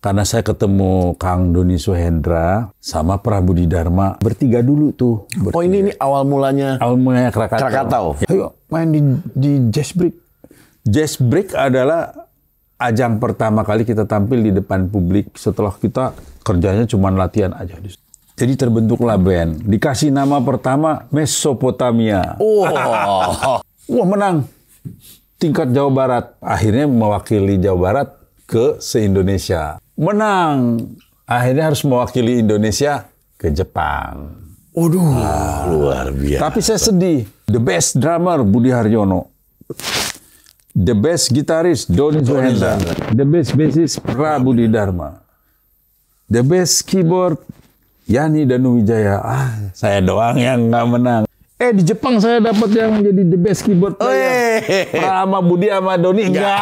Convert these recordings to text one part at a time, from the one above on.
karena saya ketemu Kang Doni Suhendra sama Prabudi Dharma bertiga dulu tuh. Oh ini awal mulanya Krakatau. Ayo main di Jazz Break. Jazz Break adalah ajang pertama kali kita tampil di depan publik setelah kita kerjanya cuma latihan aja. Jadi terbentuklah band. Dikasih nama pertama Mesopotamia. Oh. Wah menang. Tingkat Jawa Barat. Akhirnya mewakili Jawa Barat ke se-Indonesia. Menang. Akhirnya harus mewakili Indonesia ke Jepang. Waduh, luar biasa. Tapi saya sedih. The best drummer Budi Haryono. The best guitarist Doni Suhendra. The best bassist Prabudi Dharma. The best keyboard Yani Danuwijaya. Saya doang yang nggak menang. Di Jepang saya dapat yang jadi the best keyboard player. Sama Budi sama Doni enggak.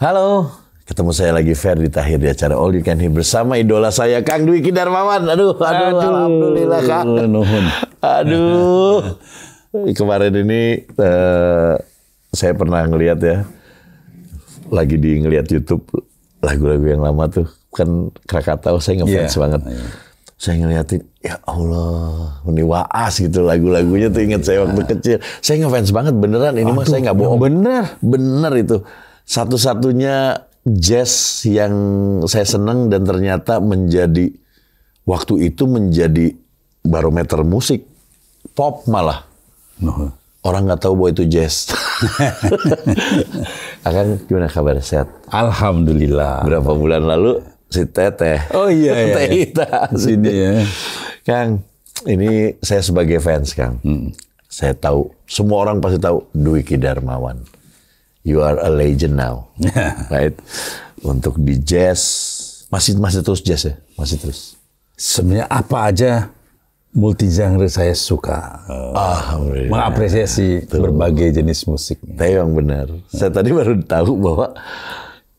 Halo, ketemu saya lagi Ferdi Tahir di acara All You Can Hear bersama idola saya Kang Dwiki Darmawan. Aduh, alhamdulillah Kang. Nuhun. Aduh, kemarin ini saya pernah ngelihat ya, lagi ngelihat YouTube lagu-lagu yang lama tuh kan Krakatau, saya ngefans banget. Saya ngeliatin, ya Allah, ini Waas gitu lagu-lagunya tuh ingat saya waktu kecil. Saya ngefans banget beneran, ini mah saya nggak bohong. Bener itu. Satu-satunya jazz yang saya senang dan ternyata menjadi waktu itu menjadi barometer musik pop malah. Orang nggak tahu bahwa itu jazz. Akang gimana kabar, sehat? Alhamdulillah. Berapa bulan lalu si Teteh. Oh iya. Teteh sini ya. Kang, ini saya sebagai fans Kang. Saya tahu, semua orang pasti tahu Dwiki Darmawan. You are a legend now, right? Untuk di jazz, masih terus jazz ya? Masih terus? Sebenarnya apa aja multi genre saya suka. Mengapresiasi berbagai jenis musik. Tapi yang benar. Saya tadi baru tahu bahwa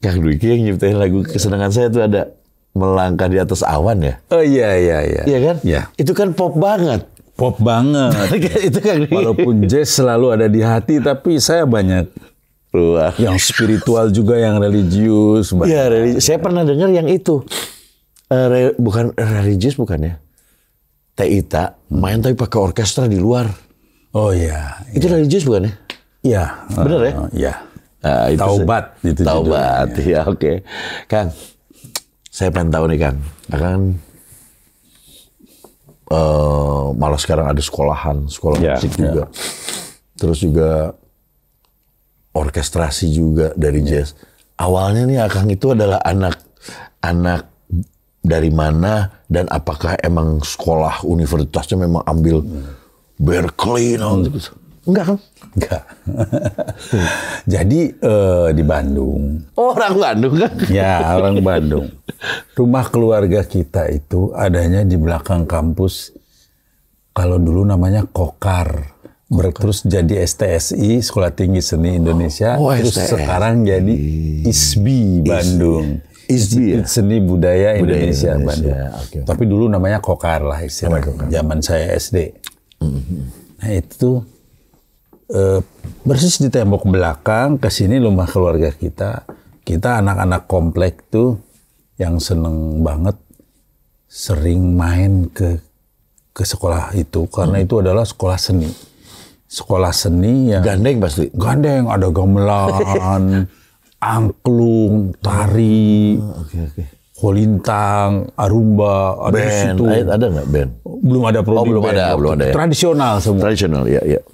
Kang Dwiki yang nyiptain lagu kesenangan saya itu ada Melangkah di Atas Awan ya? Oh iya. Iya kan? Iya. Itu kan pop banget. Pop banget. Itu Kang Dwiki. Walaupun jazz selalu ada di hati, tapi saya banyak yang spiritual juga, yang religius. Iya, saya pernah dengar yang itu. Bukan religius bukan ya? Teita main tapi pakai orkestra di luar. Oh iya. Itu religius bukan ya? Iya. Bener ya? Iya. Itu Taubat. Taubat, ya oke. Kang, saya pengen tahu nih Kang. Malah sekarang ada sekolah musik juga. Terus juga orkestrasi juga dari jazz. Awalnya nih Akang itu adalah anak dari mana dan apakah emang sekolah universitasnya memang ambil Berkeley gitu? Enggak kan? Enggak. Jadi di Bandung. Oh, orang Bandung kan? Ya, orang Bandung. Rumah keluarga kita itu adanya di belakang kampus. Kalau dulu namanya Kokar. Terus jadi STSI, Sekolah Tinggi Seni Indonesia. Terus STS. Sekarang jadi ISBI Bandung. ISBI ya? Seni Budaya Indonesia Bandung. Okay. Tapi dulu namanya Kokar lah istilahnya. Zaman saya SD. Nah itu persis di tembok belakang, ke sini rumah keluarga kita. Kita anak-anak komplek tuh yang seneng banget sering main ke sekolah itu. Karena itu adalah sekolah seni. Sekolah seni yang gandeng pasti. Gandeng, ada gamelan, angklung, tari, kolintang, arumba, ada di situ. Ada nggak band? Belum ada belum ada ya. Tradisional semua. Tradisional, ya.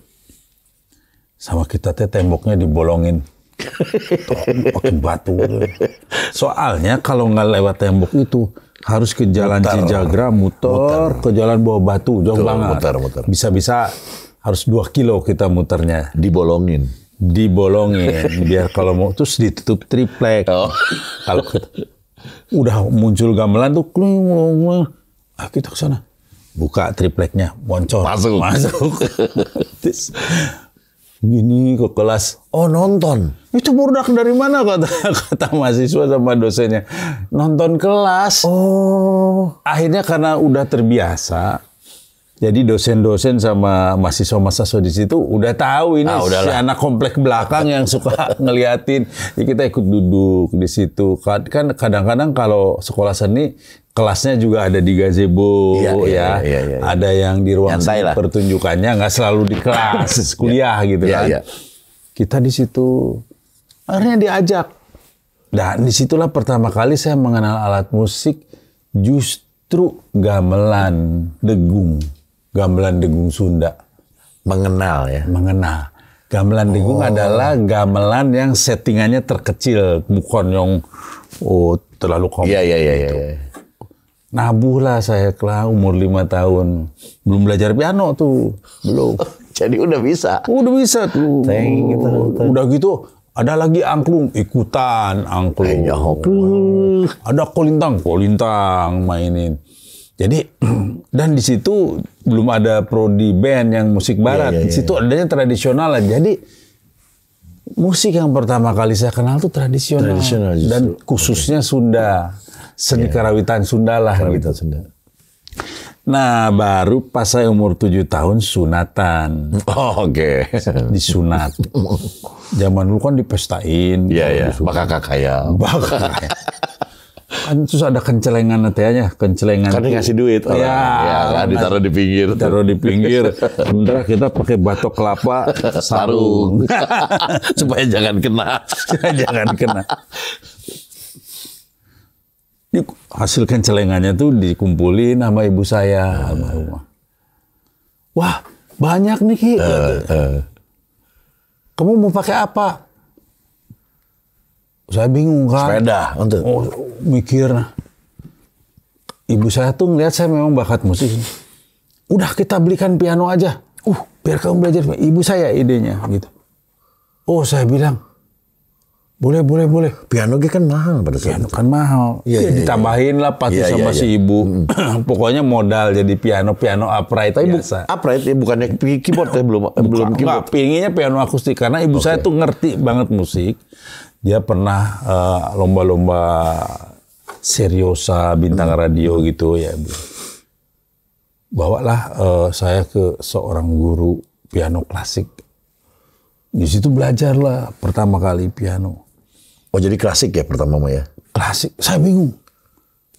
Sama kita temboknya dibolongin. Pakai batu. Soalnya kalau nggak lewat tembok itu harus ke jalan Cijagra, muter, ke jalan Bawah Batu, jauh banget. Muter. Bisa harus 2 kilo kita muternya. Dibolongin biar kalau mau terus ditutup triplek. Kalau udah muncul gamelan tuh kita ke sana. Buka tripleknya, boncor. Masuk. Gini ke kelas. Oh, nonton. Itu produk dari mana kata mahasiswa sama dosennya. Nonton kelas. Oh. Akhirnya karena udah terbiasa. Jadi dosen-dosen sama mahasiswa-mahasiswa di situ udah tahu ini si anak komplek belakang yang suka ngeliatin. Ya kita ikut duduk di situ. Kan kadang-kadang kalau sekolah seni kelasnya juga ada di gazebo ya. Ada yang di ruang pertunjukannya, nggak selalu di kelas kuliah gitu kan. Kita di situ akhirnya diajak. Dan disitulah pertama kali saya mengenal alat musik justru gamelan degung. Gamelan degung Sunda. Mengenal ya? Mengenal. Gamelan degung adalah gamelan yang settingannya terkecil. Bukan yang terlalu kompleks. Iya. Nabuh lah saya umur 5 tahun. Belum belajar piano tuh. Belum. Jadi udah bisa? Udah bisa tuh. Udah gitu ada lagi angklung. Ikutan angklung. Ada kolintang mainin. Jadi dan di situ belum ada prodi band yang musik barat. Di situ adanya tradisional lah. Jadi musik yang pertama kali saya kenal tuh tradisional dan khususnya Sunda. Seni karawitan Sunda lah. Karawitan Sunda. Nah, baru pas saya umur 7 tahun sunatan. Oh, oke. Disunat. Zaman dulu kan dipestain. Iya. Bakal kaya. Kan terus ada kencelengan nantinya, kencelengan. Kan dikasih duit orang. Ya, ditaruh di pinggir. Taruh di pinggir. Sementara kita pakai batok kelapa, sarung. Supaya jangan kena. Jangan kena. Hasil kencelengannya tuh dikumpulin sama ibu saya. Wah, banyak nih Ki. Kamu mau pakai apa? Saya bingung kan. Sepeda. Mikir. Ibu saya tuh ngeliat saya memang bakat musik. Udah kita belikan piano aja. Biar kamu belajar. Ibu saya idenya gitu. Oh, saya bilang. Boleh. Piano kan mahal pada saat piano kan mahal. Ditambahin lah patuh sama si ibu. Pokoknya modal jadi piano upright. Tapi biasa. Upright ya, bukannya keyboard ya, belum keyboard. Pinginnya piano akustik karena ibu saya tuh ngerti banget musik. Dia pernah lomba-lomba seriosa bintang radio gitu ya. Bawalah saya ke seorang guru piano klasik. Di situ belajarlah pertama kali piano. Oh, jadi klasik ya pertama ya? Klasik. Saya bingung.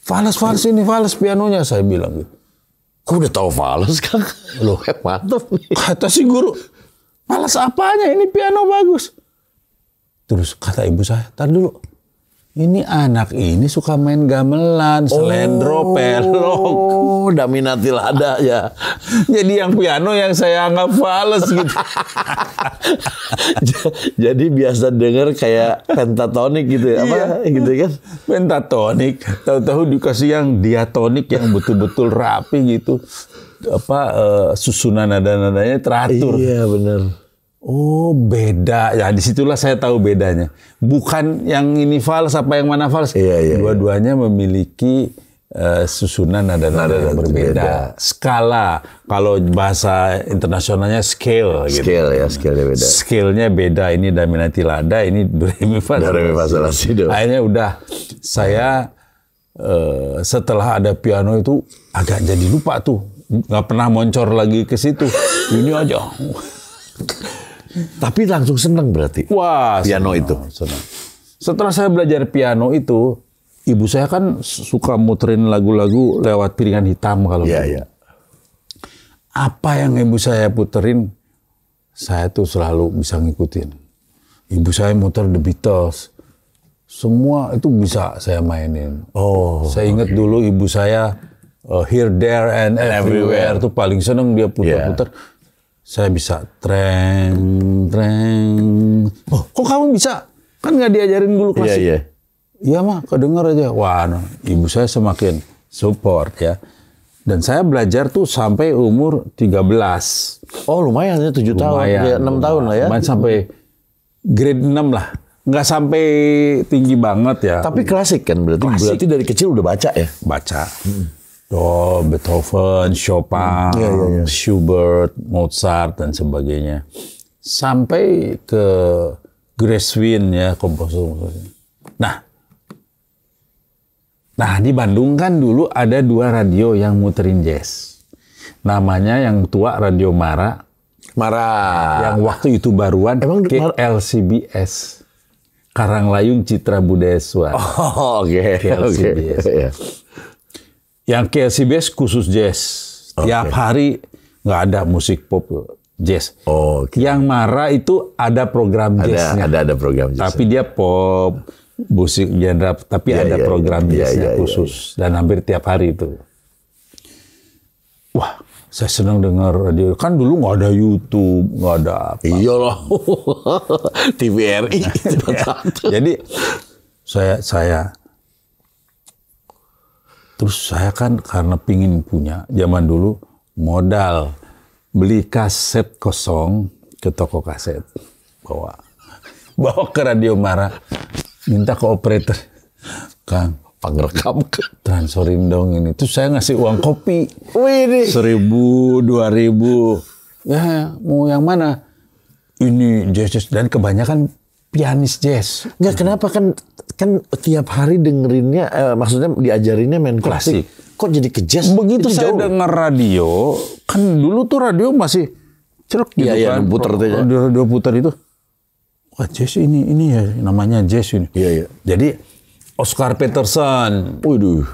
Fales ini fales pianonya, saya bilang gitu. Kok udah tahu fales kan? Loh, mantap nih. Kata si guru, fales apanya? Ini piano bagus. Terus kata ibu saya, tar dulu. Ini anak ini suka main gamelan, selendro, pelok. Oh, Daminati Lada ya. Jadi yang piano yang saya anggap fales gitu. Jadi biasa denger kayak pentatonik gitu ya, apa gitu kan? Pentatonik, tahu-tahu dikasih yang diatonik yang betul-betul rapi gitu. Susunan nada-nadanya teratur. Iya, benar. Oh, beda. Ya, disitulah saya tahu bedanya. Bukan yang ini fals apa yang mana fals. Dua-duanya memiliki susunan nada-nada yang berbeda. Skala. Kalau bahasa internasionalnya scale. Scale gitu. Ya, scale-nya beda. Scale-nya beda. Ini Daminati Lada, ini do re mi fa sol si do. Akhirnya udah saya setelah ada piano itu agak jadi lupa tuh. Nggak pernah moncor lagi ke situ. Ini aja. Tapi langsung senang berarti. Wah, piano itu. Senang. Setelah saya belajar piano itu, ibu saya kan suka muterin lagu-lagu lewat piringan hitam kalau Iya. Apa yang ibu saya puterin, saya tuh selalu bisa ngikutin. Ibu saya muter The Beatles. Semua itu bisa saya mainin. Oh. Saya ingat dulu ibu saya Here, There, and Everywhere tuh paling seneng dia puter-puter. Saya bisa treng. Oh, kok kamu bisa? Kan nggak diajarin dulu klasik. Iya mah, kedenger aja. Wah, ibu saya semakin support ya. Dan saya belajar tuh sampai umur 13. Oh, lumayan ya 7 tahun. Ya, 6 tahun lah ya. Lumayan sampai grade 6 lah. Nggak sampai tinggi banget ya. Tapi klasik kan berarti. Klasik. Berarti dari kecil udah baca ya? Baca. Beethoven, Chopin, Schubert, Mozart, dan sebagainya. sampai ke Grace Win ya komposer. Nah di Bandung kan dulu ada 2 radio yang muterin jazz. Namanya yang tua Radio Mara. Yang waktu itu baruan KLCBS. Karanglayung Citra Budaya Suara. Oh, oke. KLCBS. Okay. Yang KLCBS khusus jazz. Tiap hari nggak ada musik pop, jazz. Yang Mara itu ada program jazznya. Ada program jazz. Tapi dia pop, musik genre, tapi ada program jazznya khusus. Dan hampir tiap hari itu. Wah, saya senang dengar radio. Kan dulu nggak ada YouTube, nggak ada apa. Iya loh. TVRI. Jadi saya kan karena pingin punya, zaman dulu modal beli kaset kosong ke toko kaset, bawa ke Radio Mara, minta ke operator, Kang, pengrekam transferin dong ini. Terus saya ngasih uang kopi, Wih, 1.000, 2.000, ya mau yang mana? Ini jazz, dan kebanyakan pianis jazz. Nggak, kenapa kan tiap hari dengerinnya, maksudnya diajarinnya main klasik. Kok jadi ke jazz? Begitu saya dengar radio, kan dulu tuh radio masih ceruk gitu kan. Radio putar itu. Wah, jazz ini ya, namanya jazz ini. Iya. Jadi Oscar Peterson. Waduh.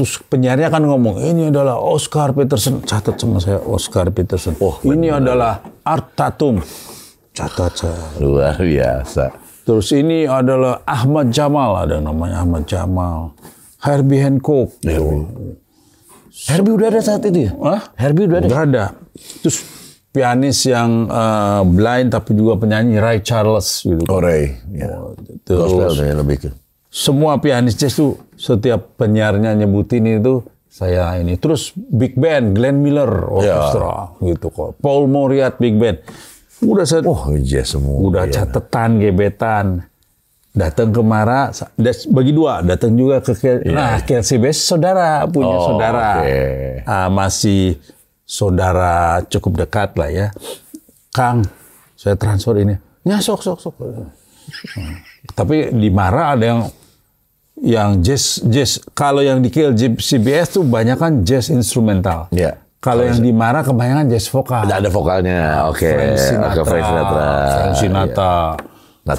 Terus penyiarnya kan ngomong, ini adalah Oscar Peterson. Catat sama saya, Oscar Peterson. Ini adalah Art Tatum. Catat saya. Luar biasa. Terus ini adalah Ahmad Jamal, ada namanya Ahmad Jamal. Herbie Hancock. Herbie udah ada saat itu ya? Herbie udah ada? Udah ada. Terus pianis yang blind tapi juga penyanyi Ray Charles gitu. Ray. Ya. Terus lebih ke. Semua pianis jazz tuh setiap penyiarnya nyebutin itu saya ini. Terus big band Glenn Miller orkestra gitu kok. Paul Moriarty big band. Udah jazz semua. Udah catetan, gebetan. Datang ke Mara, bagi 2. Datang juga ke KLCBS, punya saudara. Masih saudara cukup dekat lah ya. Kang, saya transfer ini. Ya, sok. Tapi di Mara ada yang jazz. Kalau yang di KLCBS tuh banyak kan jazz instrumental. Iya. Kalau yang di Mara kebanyakan jazz vokal. Ada vokalnya. Frank Sinatra. Nat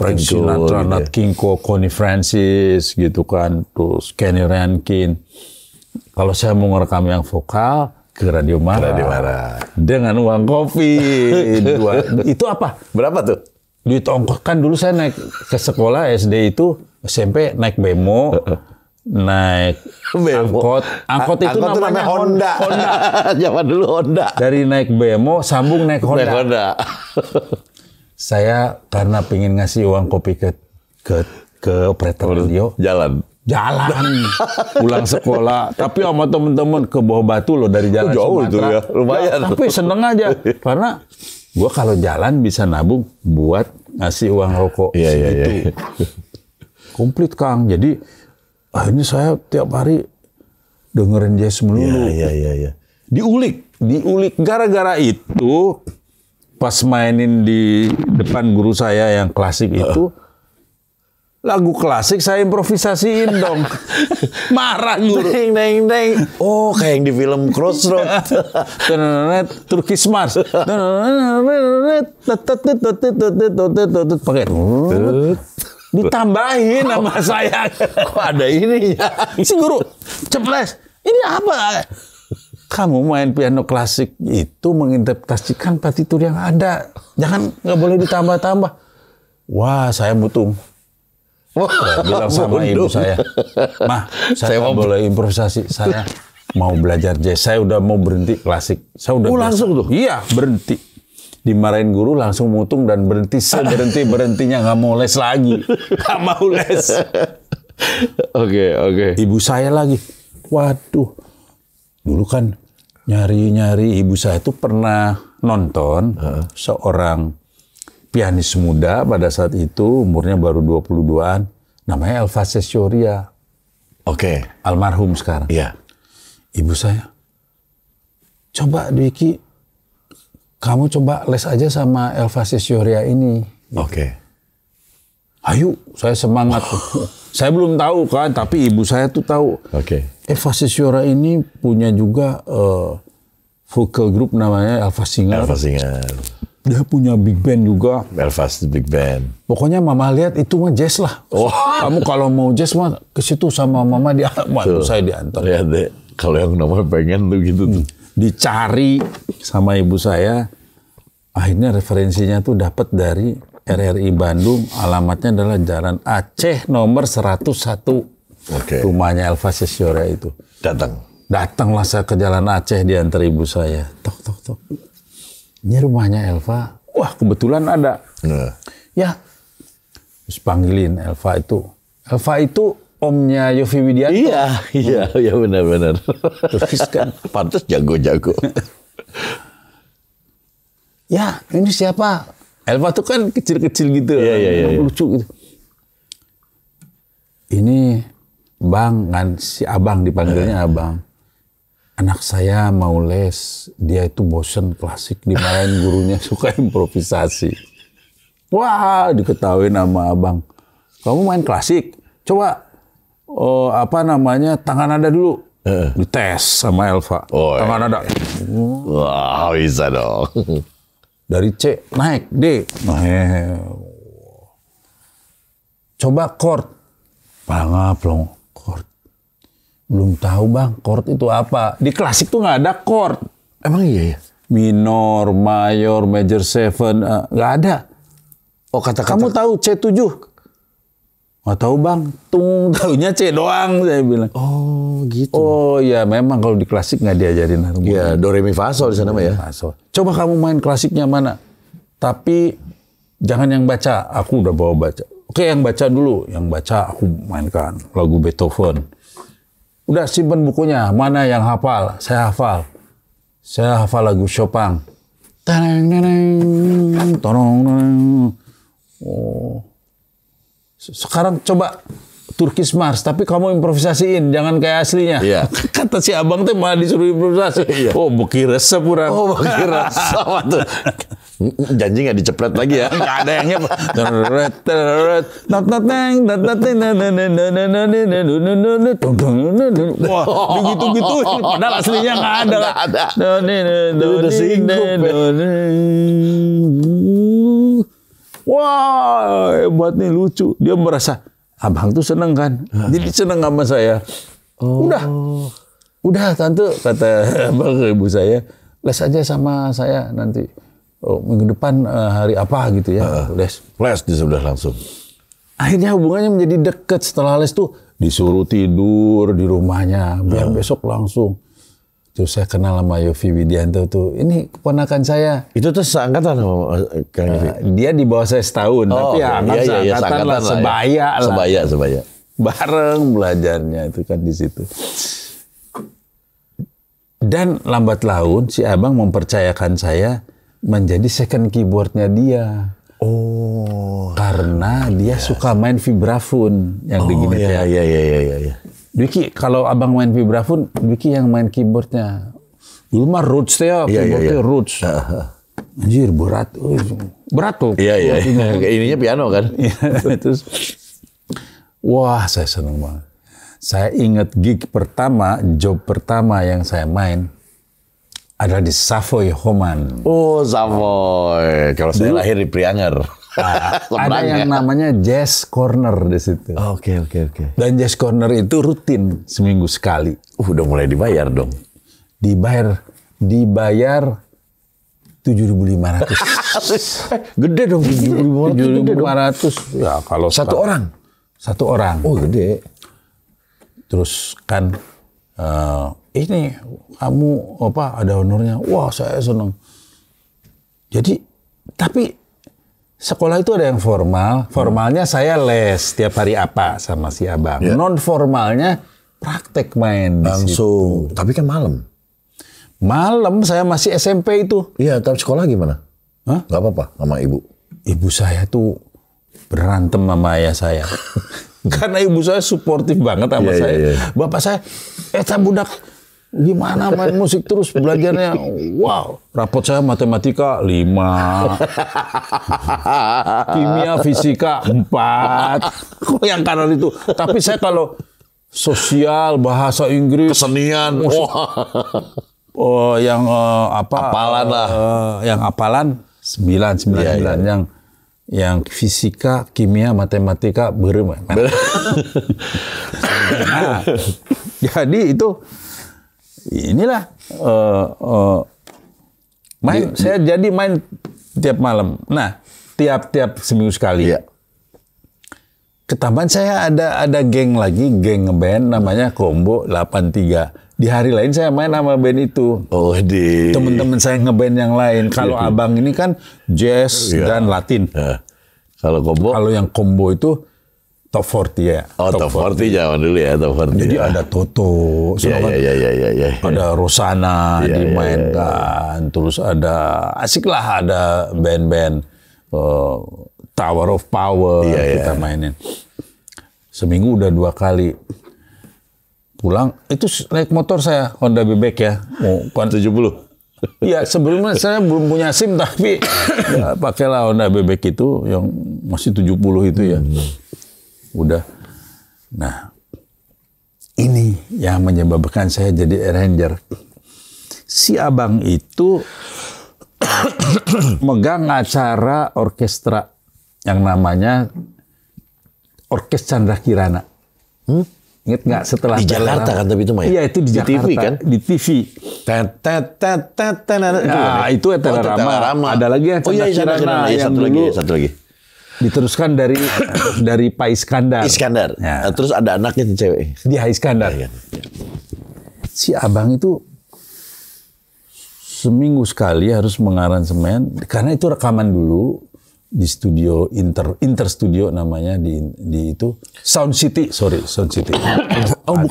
King Cole, Connie Francis gitu kan, terus Kenny Rankin. Kalau saya mau ngerekam yang vokal ke Radio Mara. Dengan uang kopi. Itu apa? Berapa tuh? Duit ongkos. Kan dulu saya naik ke sekolah SD itu, SMP naik bemo, naik angkot itu namanya Honda. Zaman dulu Honda. Dari naik bemo sambung naik Honda. Saya karena pengen ngasih uang kopi ke operator radio, jalan pulang sekolah, tapi sama temen-temen ke Bawah Batu loh, dari jalan jauh Sumatera. Itu ya, lumayan. Tapi seneng aja karena gua kalau jalan bisa nabung buat ngasih uang rokok segitu. Komplit Kang. Jadi ini saya tiap hari dengerin jazz melulu. Iya. Diulik gara-gara itu. Pas mainin di depan guru saya yang klasik itu, lagu klasik saya improvisasiin dong. Marah guru. Deng. Oh, kayak yang di film Crossroad. Turkish Mars. Pakai. Ditambahin sama saya. Kok ada ini? Si guru, ceples. Ini apa? Kamu main piano klasik itu menginterpretasikan partitur yang ada. Nggak boleh ditambah-tambah. Wah, saya mutung. Bilang sama ibu saya, "Mah, saya nggak boleh improvisasi. Saya mau belajar jazz. Saya udah mau berhenti klasik. Saya udah langsung tuh? Iya, berhenti. Dimarahin guru, langsung mutung dan berhenti. Berhentinya nggak mau les lagi. Nggak mau les. Oke. Ibu saya lagi. Waduh. Dulu kan nyari ibu saya itu pernah nonton seorang pianis muda pada saat itu, umurnya baru 22-an, namanya Elva Sesioria. Oke. Almarhum sekarang. Iya. Ibu saya, coba Dwiki, kamu coba les aja sama Elva Sessiorea ini. Oke. Ayo, saya semangat. Saya belum tahu kan, tapi ibu saya tuh tahu. Oke. Elva Sessiorea ini punya juga vocal group namanya Elva Singer. Elva Singer. Dia punya big band juga. Elva's Big Band. Pokoknya mama lihat itu mah jazz lah. Kamu kalau mau jazz mah ke situ sama mama tuh saya diantar. Lihat deh, kalau yang nomor pengen tuh gitu tuh. Dicari sama ibu saya. Akhirnya referensinya tuh dapat dari RRI Bandung. Alamatnya adalah Jalan Aceh nomor 101. Oke. Rumahnya Elva Sessiorea itu. Datanglah saya ke Jalan Aceh diantar ibu saya. Tok tok tok. Ini rumahnya Elva. Wah, kebetulan ada. Ya. Terus panggilin Elva itu. Elva itu omnya Yovie Widianto. Iya benar. Terus kan. Pantes jago-jago. Ya, ini siapa? Elva tuh kan kecil-kecil gitu. Iya. Lucu gitu. Ini Bang, kan si Abang dipanggilnya Abang. Anak saya mau les, dia itu bosen klasik, dimarahin gurunya, suka improvisasi. Wah, diketawain sama Abang. Kamu main klasik? Coba, tangan nada dulu. Dites sama Elva. Tangan nada. Wah, bisa dong. Dari C, naik, D. Coba chord. Pelong, chord. Belum tahu Bang, chord itu apa. Di klasik tuh nggak ada chord. Emang iya ya? Minor, mayor, major 7, nggak ada. Kata-kata. Kamu tahu C7? Nggak tahu Bang, tahunya C doang, saya bilang. Oh gitu. Oh ya, memang kalau di klasik nggak diajarin harmoni. Iya, do re mi fa sol di sana mah ya. Coba kamu main klasiknya mana? Tapi jangan yang baca, aku udah bawa baca. Oke, yang baca dulu. Yang baca aku mainkan lagu Beethoven. Udah simpen bukunya, mana yang hafal? Saya hafal. Saya hafal lagu Chopin. Oh. Sekarang coba Turkish Mars, tapi kamu improvisasiin, jangan kayak aslinya. Iya. Kata si Abang tuh malah disuruh improvisasi. Iya. Oh, beki resep kurang. Oh, beki resep tuh. Janji nggak diceplet lagi ya? Nggak ada yang nyep. Wah, begitu-gitu. Padahal aslinya nggak ada. Nggak ada. Udah singkup. Wah, hebat nih, lucu. Dia merasa, Abang tuh seneng kan? Jadi seneng sama saya. Udah Tante, kata Abang ke ibu saya, les aja sama saya nanti. Minggu depan hari apa gitu ya. Les di sebelah langsung. Akhirnya hubungannya menjadi dekat. Setelah les tuh disuruh tidur di rumahnya. Biar besok langsung. Terus saya kenal sama Yovie Widianto tuh. Ini keponakan saya. Itu tuh seangkatan sama Kang Yovie? Dia di bawah saya setahun. Tapi ya seangkatan lah, sebaya lah. Sebaya. Bareng belajarnya itu kan di situ. Dan lambat laun si Abang mempercayakan saya menjadi second keyboardnya dia. Karena dia suka main vibraphone yang begini. Iya. Dwiki, kalau Abang main vibraphone, Dwiki yang main keyboardnya. Dulu mah Rhodes ya, keyboardnya Rhodes. Anjir, berat. Berat tuh. Iya. Ininya piano kan. Terus, wah saya seneng banget. Saya ingat gig pertama, job pertama yang saya main adalah di Savoy Homan. Oh, Savoy. Kalau saya lahir di Prianger. Ada yang namanya Jazz Corner di situ. Oke. Dan Jazz Corner itu rutin seminggu sekali. Udah mulai dibayar dong. Dibayar 7.500. Gede dong 7.500. Ya kalau satu orang. Oh, gede. Terus kan ini kamu ada honornya. Wah, saya senang. Jadi tapi sekolah itu ada yang formal. Formalnya saya les tiap hari apa sama si Abang. Yeah. Non formalnya praktek main langsung. Tapi kan malam. Malam saya masih SMP itu. Iya, tapi sekolah gimana? Hah? Gak apa-apa sama ibu. Ibu saya tuh berantem sama ayah saya. Karena ibu saya suportif banget sama saya. Iya. Bapak saya, budak Gimana main musik terus belajarnya? Wow, rapot saya matematika 5. Kimia, fisika 4. Kok yang kanan itu? Tapi saya kalau sosial, bahasa Inggris, kesenian, yang apalan lah. Yang apalan 9. Yang fisika, kimia, matematika berem. Nah, jadi itu inilah saya jadi main tiap malam. Nah, tiap seminggu sekali. Iya. Ketambahan saya ada geng lagi, geng ngeband namanya Combo 83. Di hari lain saya main sama band itu. Oh, teman-teman saya ngeband yang lain. Kalau abang ini kan jazz dan Latin. Kalau yang Combo itu top 40 ya. Oh, top 40 zaman dulu ya, top 40. Jadi ada Toto, ada Rosana dimainkan, terus ada asik lah, ada band-band Tower of Power kita mainin. Seminggu udah 2 kali. Pulang itu naik motor saya Honda Bebek ya. 70. Iya, sebelumnya saya belum punya SIM tapi ya, pakailah Honda Bebek itu yang masih 70 itu ya. Udah. Nah, ini yang menyebabkan saya jadi arranger. Si abang itu megang acara orkestra yang namanya Orkes Chandra Kirana. Ingat nggak setelah di Jakarta kan tapi itu main? Iya, itu di Jakarta. TV kan? Di TV. Nah, itu Telerama. Ada lagi yang Chandra Kirana yang dulu. Satu lagi. Diteruskan dari Pak Iskandar. Ya. Terus ada anaknya di cewek. Dia Iskandar. Ya. Si abang itu seminggu sekali harus mengaransemen karena itu rekaman dulu di studio Inter Studio namanya di itu Sound City. Oh,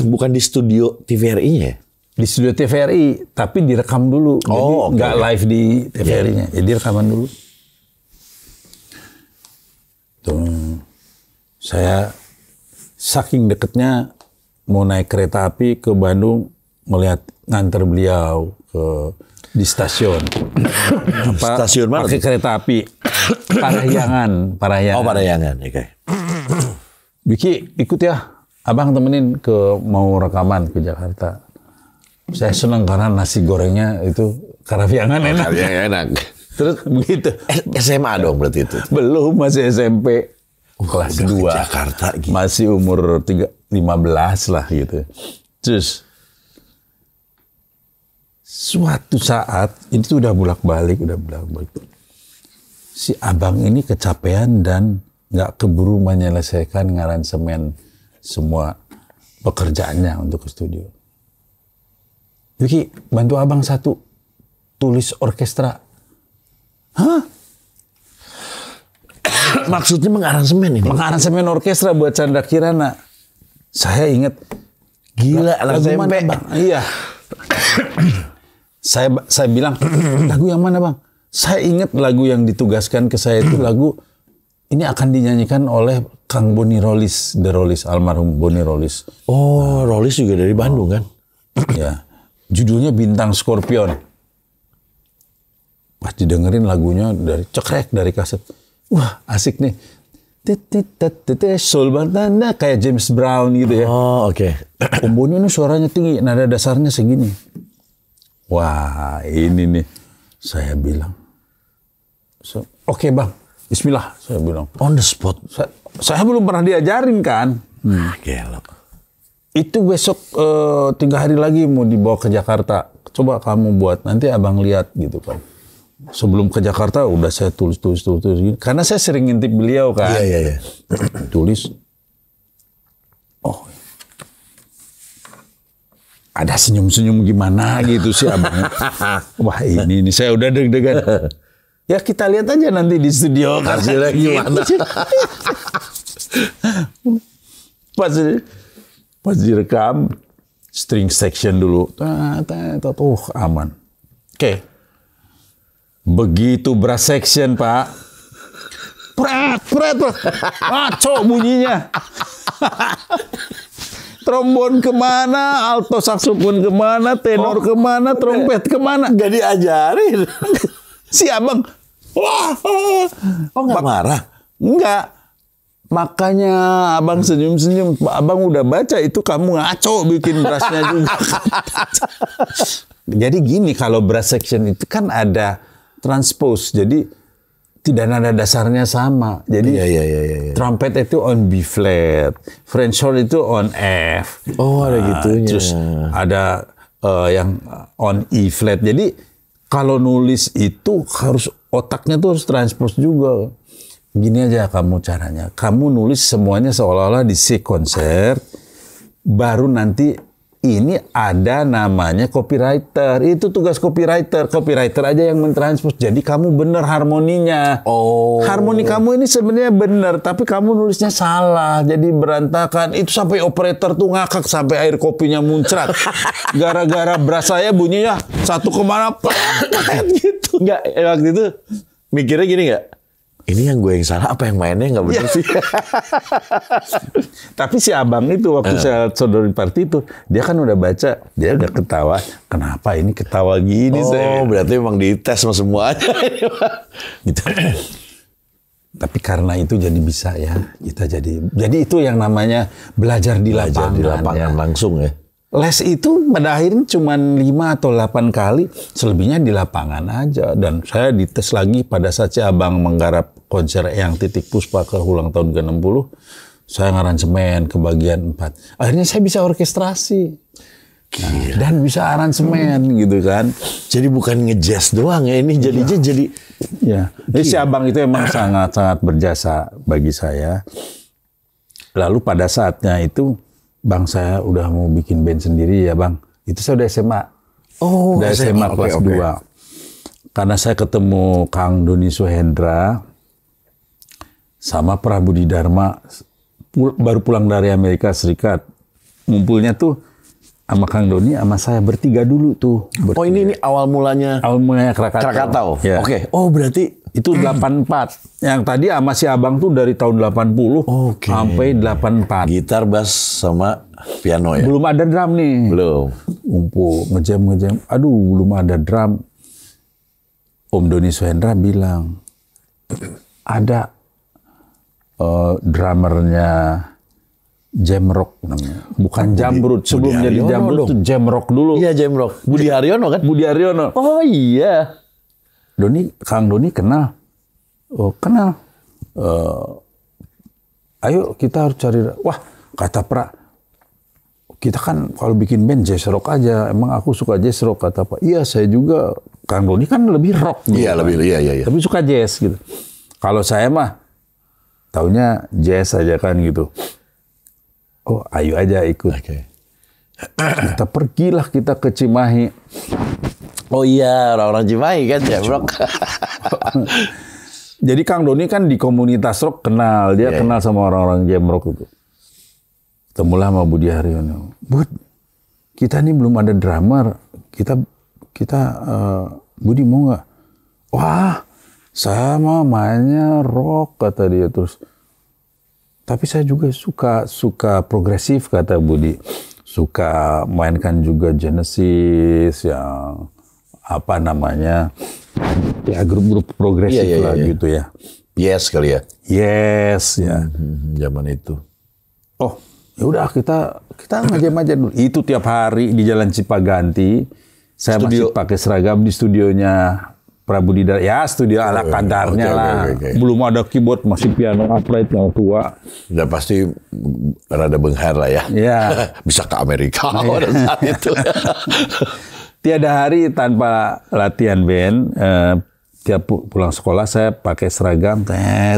bukan di studio TVRI-nya ya? Di studio TVRI, tapi direkam dulu. Oh, jadi nggak live di TVRI-nya. Jadi rekaman dulu. Saya saking deketnya mau naik kereta api ke Bandung melihat nganter beliau di stasiun. Stasiun mana? Pakai kereta api. Parahyangan. Oh, Parahyangan. Oke. Biki, ikut ya. Abang temenin mau rekaman ke Jakarta. Saya senang karena nasi gorengnya itu Parahyangan enak. Enak. Terus begitu. SMA dong berarti itu? Belum, masih SMP. Kelas 2. Jakarta gitu. Masih umur 15 lah gitu. Terus suatu saat, ini tuh udah bolak-balik. Si abang ini kecapean dan nggak keburu menyelesaikan ngaransemen semua pekerjaannya untuk ke studio. Vicky, bantu abang satu. Tulis orkestra. Hah? Maksudnya mengaransemen ini? Mengaransemen orkestra buat Chandra Kirana. Saya ingat. Gila, anak SMP. Iya. Saya bilang, lagu yang mana bang? Saya ingat lagu yang ditugaskan ke saya itu lagu, ini akan dinyanyikan oleh Kang Boni Rolis, The Rolis, almarhum Boni Rolis. Oh, Rolis juga dari Bandung kan? Ya. Judulnya Bintang Scorpion. Pas didengerin lagunya cekrek dari kaset. Wah, asik nih. Soul banget kayak James Brown gitu ya. Oh, oke. Om Boni ini suaranya tinggi, nada dasarnya segini. Wah, ini nih. Saya bilang. Oke bang, bismillah. Saya bilang. On the spot. Saya belum pernah diajarin kan. Gila. Itu besok 3 hari lagi mau dibawa ke Jakarta. Coba kamu buat, nanti abang lihat gitu kan. Sebelum ke Jakarta udah saya tulis gitu. Karena saya sering ngintip beliau kan. Iya. Tulis. Oh. Ada senyum-senyum gimana gitu sih abang. Wah ini saya udah deg-degan. Ya kita lihat aja nanti di studio. Hasilnya gimana? Pas direkam, string section dulu. Aman. Oke. Begitu brass section, Pak. Pret. Ngaco bunyinya. Trombon kemana, alto saksofon kemana, tenor kemana, trompet kemana. Gak diajarin. Si abang, wah, Oh nggak marah? enggak. Makanya abang senyum-senyum. Abang udah baca itu kamu ngaco bikin brassnya juga. Jadi gini, kalau brass section itu kan ada transpose. Jadi tidak nada dasarnya sama. Jadi Iya. trumpet itu on B flat, French horn itu on F. Oh ada gitunya. Terus ada yang on E flat. Jadi kalau nulis itu harus otaknya tuh harus transpose juga. Gini aja kamu caranya. Kamu nulis semuanya seolah-olah di C concert, baru nanti ini ada namanya copywriter. Itu tugas copywriter. Copywriter aja yang mentranspose. Jadi kamu bener harmoninya. Oh. Harmoni kamu ini sebenarnya bener, tapi kamu nulisnya salah. Jadi berantakan. Itu sampai operator tuh ngakak sampai air kopinya muncrat. Gara-gara brass saya bunyinya satu kemana gitu. Enggak, waktu itu mikirnya gini nggak? Ini yang gue yang salah apa yang mainnya nggak benar sih? Tapi si abang itu waktu saya sodorin party itu, dia kan udah baca, dia udah ketawa. Kenapa ini ketawa gini? Oh, berarti memang dites sama semuanya. Gitu. Tapi karena itu jadi bisa ya, kita jadi itu yang namanya belajar di lapangan. Di lapangan ya. langsung ya. Les itu pada akhirnya cuma 5 atau 8 kali, selebihnya di lapangan aja. Dan saya dites lagi pada saat si abang menggarap konser yang Titik Puspa ke ulang tahun ke-60, saya ngaransemen ke bagian 4. Akhirnya saya bisa orkestrasi. Nah, dan bisa aransemen gitu kan. Jadi bukan ngejazz doang ya, ini jadinya jadi... Ya, jadi si abang itu emang sangat-sangat berjasa bagi saya. Lalu pada saatnya itu, bang saya udah mau bikin band sendiri ya bang. Itu saya udah SMA. Oh, udah SMA kelas 2. Karena saya ketemu Kang Doni Suhendra sama Prabudi Dharma baru pulang dari Amerika Serikat. Ngumpulnya tuh sama Kang Doni sama saya bertiga dulu tuh. Oh ini awal mulanya Krakatau. Ya. Oke. Oh berarti itu 84. Yang tadi sama si abang tuh dari tahun 80 sampai 84. Gitar, bass sama piano ya. Belum ada drum nih. Belum. Ngumpul ngejam. Aduh, belum ada drum. Om Doni Suhendra bilang ada drummernya Jamrock namanya. Bukan Jamrut. Sebelum jadi Jamrut tuh Jamrock dulu. Iya Jamrock. Budi Haryono kan? Budi Haryono. Oh iya. Kang Doni kenal. Oh kenal. Ayo kita harus cari. Wah kata Pra. Kita kan kalau bikin band jazz rock aja. Emang aku suka jazz rock kata Pak. Iya saya juga. Kang Doni kan lebih rock. Iya gitu. Iya. Tapi suka jazz gitu. Kalau saya mah taunya jazz aja kan gitu. Oh ayo aja ikut. Okay. Kita pergilah kita ke Cimahi. Oh iya orang-orang Cimahi kan Jamrock. Jadi Kang Doni kan di komunitas rock kenal. Dia kenal sama orang-orang Jamrock itu. Ketemulah sama Budi Haryono. Bud, kita nih belum ada drummer. Kita Budi mau nggak? Wah, saya mah mainnya rock kata dia terus. Tapi saya juga suka progresif kata Budi. Suka mainkan juga Genesis yang apa namanya? Ya grup-grup progresif lah gitu ya. Yes kali ya. Yes ya. Zaman itu. Oh, ya udah kita ngajam aja dulu. Itu tiap hari di Jalan Cipaganti. Saya masih pakai seragam di studionya Prabudi Dharma. Ya studio ala kadarnya lah. Belum ada keyboard, masih piano upright yang tua. Udah pasti rada benghar lah ya. Ya. Bisa ke Amerika pada saat itu. Tiada hari tanpa latihan band. Tiap pulang sekolah saya pakai seragam.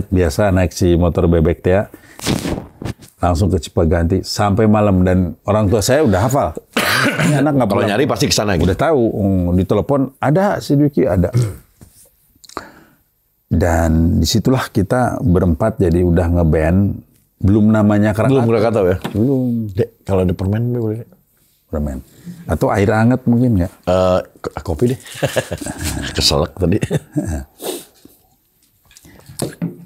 Biasa naik si motor bebek ya. Langsung ke Cipaganti sampai malam dan orang tua saya udah hafal. Ini anak nggak Kalau nyari pasti ke sana. Udah tahu, ditelepon ada si Dwiki ada. Dan disitulah kita berempat jadi udah ngeband. Belum namanya Krakatau. Belum Krakatau ya? Belum. Dek, kalau ada permen boleh. Permen. Atau air hangat mungkin nggak? Kopi deh. Keselak tadi.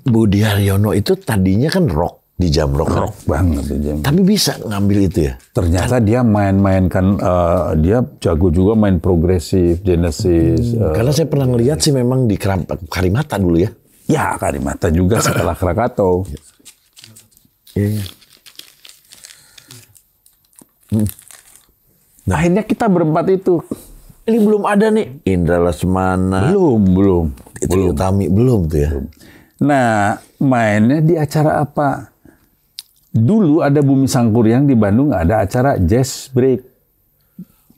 Budi Haryono itu tadinya kan rock di jam rock. Rock banget di jam. Tapi bisa ngambil itu ya. Ternyata dia main-mainkan, dia jago juga main progresif, Genesis. Karena saya pernah ngeliat sih memang di Karimata dulu ya. Ya, Karimata juga setelah Krakatau. Iya. Nah, akhirnya kita berempat itu. Ini belum ada nih. Indra Lesmana. Belum. Itu Utami belum tuh ya. Nah, mainnya di acara apa? Dulu ada Bumi Sangkuriang di Bandung, ada acara Jazz Break.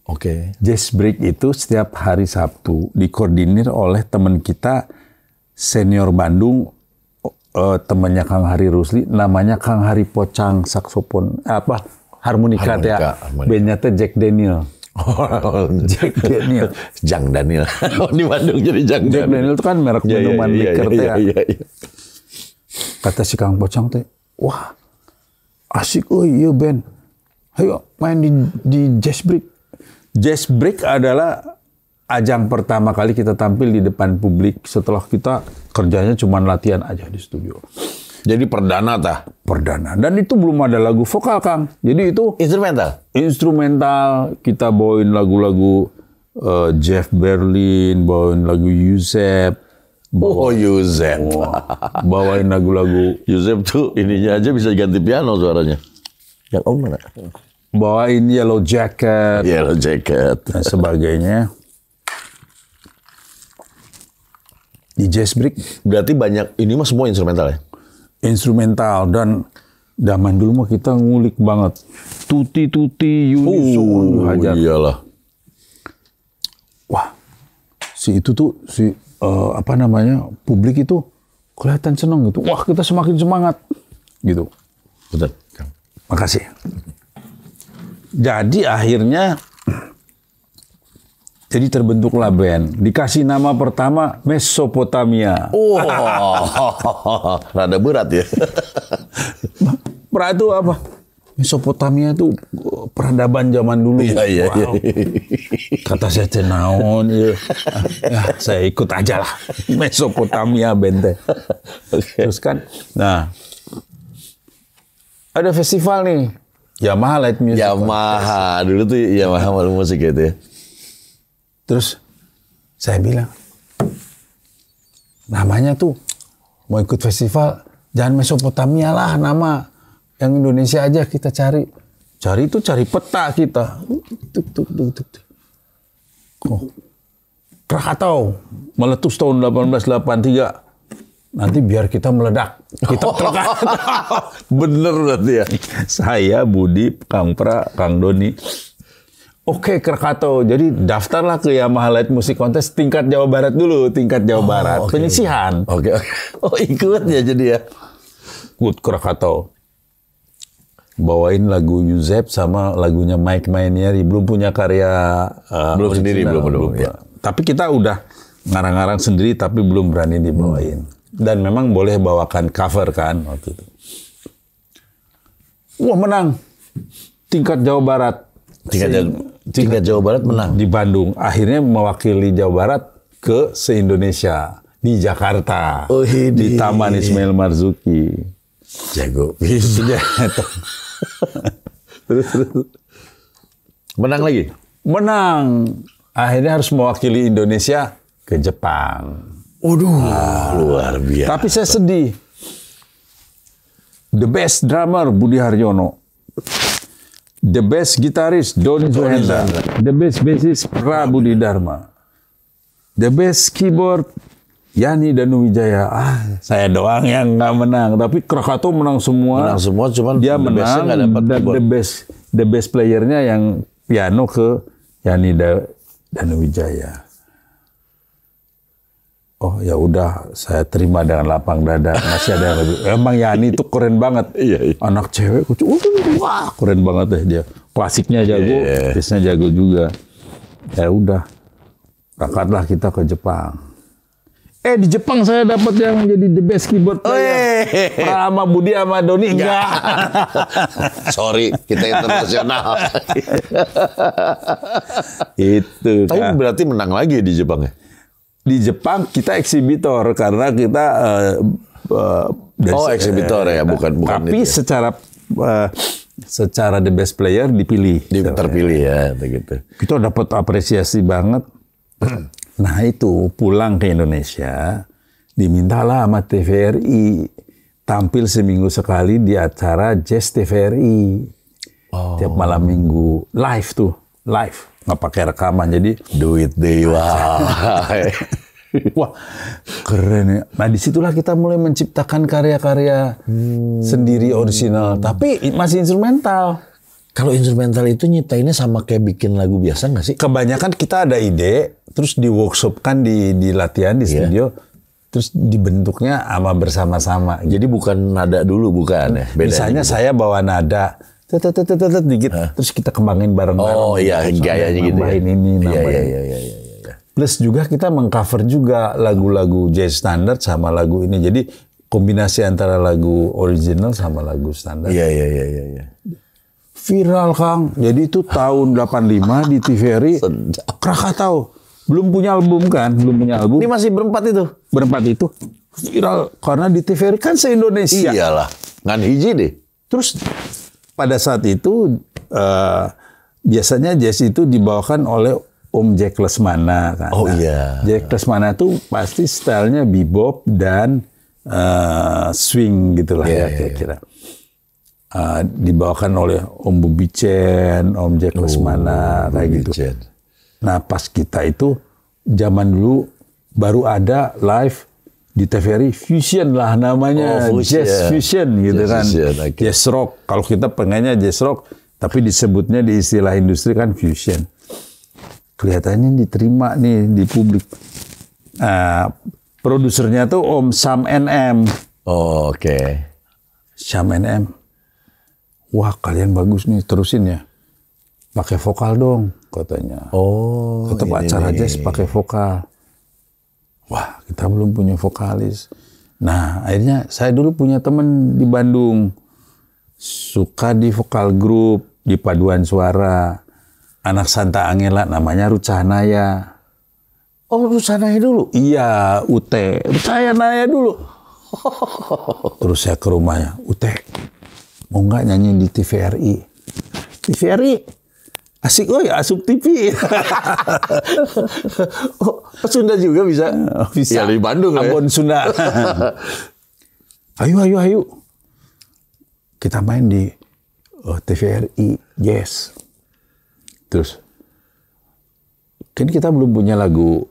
Oke. Jazz Break itu setiap hari Sabtu dikoordinir oleh teman kita senior Bandung, temannya Kang Hari Rusli, namanya Kang Hari Pocang, saksofon, harmonika ya. Bandnya teh Jack Daniel. Jack Daniel. Jang Daniel. Di Bandung jadi Jang Jack Daniel itu kan merek minuman liker teh. Kata si Kang Pocang teh, wah asik, oh iya Ben, ayo main di Jazz Break. Jazz Break adalah ajang pertama kali kita tampil di depan publik setelah kita kerjanya cuma latihan aja di studio. Jadi perdana tah? Perdana. Dan itu belum ada lagu vokal, Kang. Jadi itu instrumental. Instrumental. Kita bawain lagu-lagu Jeff Berlin, bawain lagu Yusef. Yusef. Bawain lagu-lagu. Yusef tuh ininya aja bisa ganti piano suaranya. Yang Om mana? Bawain Yellow Jacket. Yellow Jacket. Dan sebagainya. Di Jazz Break. Berarti banyak, ini mah semua instrumental ya? Instrumental. Dan zaman dulu mah kita ngulik banget. Tuti-tuti, Unison. Iyalah. Wah, publik itu kelihatan seneng gitu. Wah, kita semakin semangat gitu. Betul. Makasih. Jadi akhirnya jadi terbentuklah band. Dikasih nama pertama Mesopotamia. Rada berat ya. Itu apa? Mesopotamia itu peradaban zaman dulu. Iya. Kata saya naon ya. Saya ikut aja lah. Mesopotamia bente. Terus kan, nah ada festival nih. Yamaha Light Music. Yamaha dulu tuh Yamaha malu musik gitu ya. Terus saya bilang, namanya tuh mau ikut festival jangan Mesopotamia lah, nama yang Indonesia aja kita cari. Cari peta kita. Krakatau meletus tahun 1883. Nanti biar kita meledak. Kita Bener berarti ya. Saya, Budi, Kang Pra, Kang Doni. Oke, Krakatau. Jadi daftarlah ke Yamaha Light Music Contest tingkat Jawa Barat dulu. Tingkat Jawa Barat. Okay. Penyisihan. Oke. Oh, ikut ya jadi ya. Ikut Krakatau. Bawain lagu Yusef sama lagunya Mike Mainieri. Belum punya karya belum sendiri, belum. Ya. Tapi kita udah ngarang-ngarang sendiri tapi belum berani dibawain. Dan memang boleh bawakan cover kan waktu itu. Wah, menang. Tingkat Jawa Barat. Tingkat Jawa Barat menang. Di Bandung. Akhirnya mewakili Jawa Barat ke se-Indonesia. Di Jakarta. Di Taman Ismail Marzuki. Jago. Bisa. Terus. Menang lagi? Menang. Akhirnya harus mewakili Indonesia ke Jepang. Luar biasa. Tapi saya sedih. The best drummer Budi Haryono. The best guitarist Doni Zuhendra. The best bassist Prabudi Dharma. The best keyboard Yani Danuwijaya. Saya doang yang nggak menang. Tapi Krakatau menang semua. Menang semua, cuman dia menang. Dan the best playernya yang piano ke Yani Danuwijaya. Oh ya udah, saya terima dengan lapang dada. Masih ada yang lebih. Emang Yani itu keren banget. Iya. Anak cewek, wah keren banget deh dia. Klasiknya jago, bassnya jago juga. Ya udah, berangkatlah kita ke Jepang. Di Jepang saya dapat yang jadi the best keyboard player. Sama Budi sama Doni enggak. Sorry, kita internasional. Itu. Tapi berarti menang lagi di Jepang ya? Di Jepang kita eksibitor karena kita eksibitor ya, bukan tapi itu ya. secara the best player dipilih. Terpilih ya, gitu. Kita dapat apresiasi banget. Nah itu pulang ke Indonesia, dimintalah sama TVRI tampil seminggu sekali di acara Jazz TVRI. Tiap malam minggu live, nggak pakai rekaman, jadi Duit deh, wah. wah keren ya. Nah disitulah kita mulai menciptakan karya-karya sendiri original, tapi masih instrumental. Kalau instrumental itu nyiptainnya sama kayak bikin lagu biasa nggak sih? Kebanyakan kita ada ide, terus di workshopkan di latihan di studio, terus dibentuknya sama bersama-sama. Jadi bukan nada dulu, bukan ya? Beda Misalnya gitu. saya bawa nada, dikit, terus kita kembangin bareng-bareng. Oh iya, gayanya gitu ya. Nambahin ini, nambahin. Iya. Plus juga kita mengcover juga lagu-lagu jazz standar sama lagu ini. Jadi kombinasi antara lagu original sama lagu standar. Iya. Viral, Kang. Jadi itu tahun 85 di TVRI. Krakatau. Belum punya album kan? Ini masih berempat itu? Berempat itu. Viral. Karena di TVRI kan se-Indonesia. Iyalah. Ngan hiji deh. Terus pada saat itu biasanya jazz itu dibawakan oleh Om Jack Lesmana kan. Oh iya. Jack Lesmana itu pasti stylenya bebop dan swing gitulah ya kira-kira. Dibawakan oleh Om Bubi Chen, Om Jack Lesmana kayak gitu. Nah pas kita itu zaman dulu baru ada live di TVRI fusion lah namanya, jazz fusion gitu kan, jazz rock. Kalau kita pengennya jazz rock, tapi disebutnya di istilah industri kan fusion. Kelihatannya diterima nih di publik. Produsernya tuh Om Sam NM. Oh, oke. Sam NM. Wah kalian bagus nih, terusin ya. Pakai vokal dong katanya. Oh. Tetap acara jazz pakai vokal. Wah kita belum punya vokalis. Nah akhirnya saya dulu punya teman di Bandung. Suka di vokal grup, di paduan suara. Anak Santa Angela namanya Ruth Sahanaya. Oh Ruth Sahanaya dulu? Iya, Ute. Ruth Sahanaya dulu. Terus saya ke rumahnya. Ute, mau nggak nyanyi di TVRI? TVRI? Asik ya, Asup TV. Oh, Sunda juga bisa? Bisa. Ya di Bandung lah ya. Ambon Sunda. Ayo. Kita main di TVRI. Yes. Terus kan kita belum punya lagu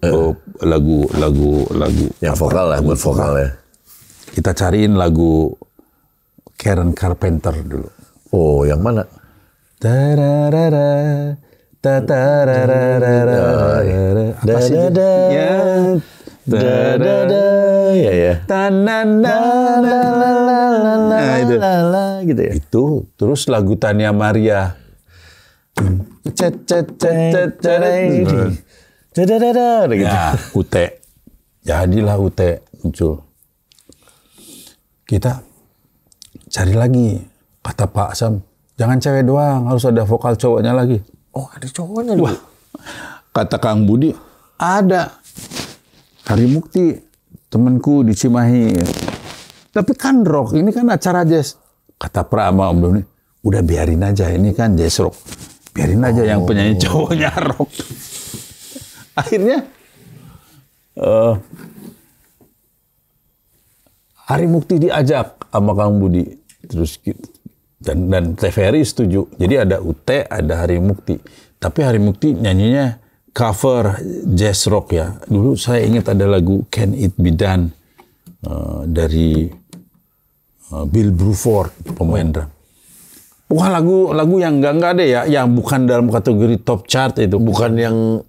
yang vokal lah, buat vokal ya. Kita cariin lagu Karen Carpenter dulu. Oh, yang mana? Tararara, tatararara, apa sih itu? Ya. Nah, itu. Gitu ya. Itu terus lagu Tania Maria. Ya, Ute. Jadilah Ute muncul. Kita cari lagi. Kata Pak Sam, jangan cewek doang, harus ada vokal cowoknya lagi. Oh, ada cowoknya. Wah, kata Kang Budi, ada. Hari Mukti, temanku di Cimahi. Tapi kan rock, ini kan acara jazz. Kata Prama Om Doni, udah biarin aja, ini kan jazz rock. Biarin aja yang penyanyi cowoknya rock. Akhirnya Hari Mukti diajak sama Kang Budi, terus dan TVRI setuju. Jadi ada UT, ada Hari Mukti. Tapi Hari Mukti nyanyinya cover jazz rock ya. Dulu saya ingat ada lagu Can It Be Done dari Bill Bruford, pemain drum. Wah lagu yang enggak deh ya, yang bukan dalam kategori top chart itu, bukan yang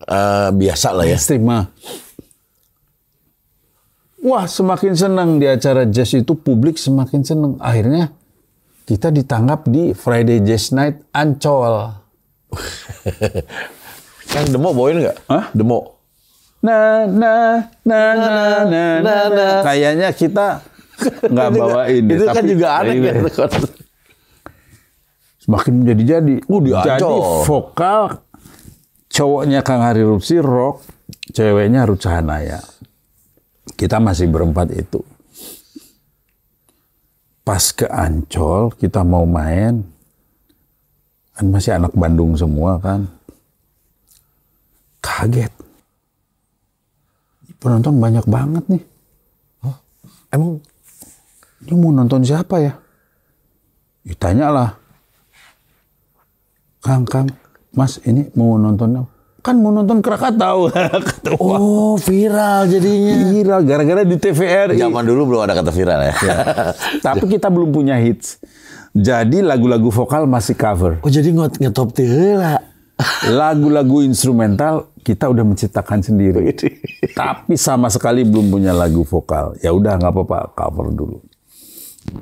biasa lah ya. Mainstream mah. Wah semakin senang di acara jazz itu, publik semakin senang. Akhirnya kita ditangkap di Friday Jazz Night Ancol. Yang demo bawain nggak? Hah? Demo. Nah. Kayaknya kita nggak bawain. Itu kan juga aneh ya. Semakin menjadi-jadi. Jadi vokal cowoknya Kang Hari Rupsi rock, ceweknya Ruth Sahanaya. Kita masih berempat itu. Pas ke Ancol, kita mau main. Kan masih anak Bandung semua kan. Kaget. Penonton banyak banget nih. Oh, emang? Ini mau nonton siapa ya? Ditanyalah. Kang, Mas ini mau nonton apa? Kan mau nonton Krakatau. Oh, viral jadinya. Viral, gara-gara di TVRI. Zaman dulu belum ada kata viral ya. Tapi kita belum punya hits. Jadi lagu-lagu vokal masih cover. Oh, jadi ngetop lah. Lagu-lagu instrumental kita udah menciptakan sendiri. Tapi sama sekali belum punya lagu vokal. Ya udah nggak apa-apa, cover dulu.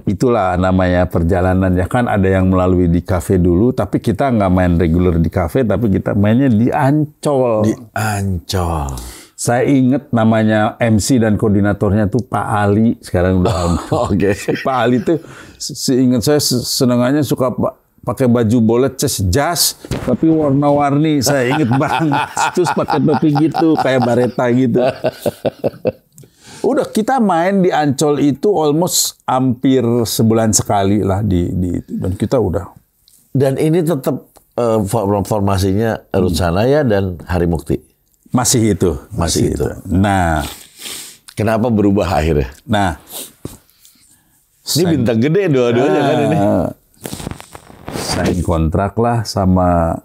Itulah namanya perjalanan ya kan, ada yang melalui di kafe dulu, tapi kita nggak main reguler di kafe, tapi kita mainnya di Ancol. Di Ancol. Saya inget namanya MC dan koordinatornya tuh Pak Ali, sekarang udah Oke. Pak Ali tuh seingat saya senengannya suka pakai baju bolet jas, tapi warna-warni, saya inget banget. Terus pakai topi gitu, kayak bareta gitu. Udah kita main di Ancol itu almost hampir sebulan sekali lah dan kita udah. Dan ini tetap formasinya Ruth Sanaya dan Hari Mukti. Masih itu. Nah, kenapa berubah akhirnya? Nah, ini bintang gede dua-duanya kan ini. Sign kontrak lah sama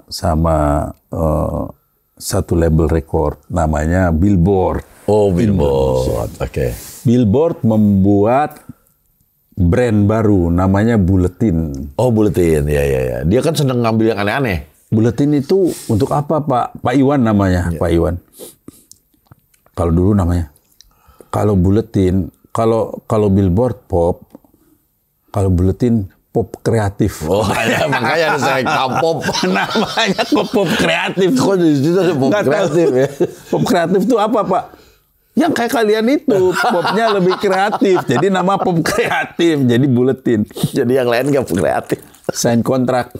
satu label record namanya Billboard. Oh, Billboard. Oke. Billboard membuat brand baru namanya Buletin. Oh, Buletin. Ya. Dia kan seneng ngambil yang aneh-aneh. Buletin itu untuk apa, Pak? Pak Iwan namanya, Pak Iwan. Kalau dulu namanya. Kalau Buletin, kalau Billboard pop, kalau Buletin pop kreatif. Oh, ya, makanya ada saya K-pop. Namanya pop kreatif. Kok di situ ada pop kreatif ya? Pop kreatif itu apa, Pak? Yang kayak kalian itu, popnya lebih kreatif. Jadi nama pop kreatif, jadi Buletin. Jadi yang lain nggak kreatif. Sign kontrak.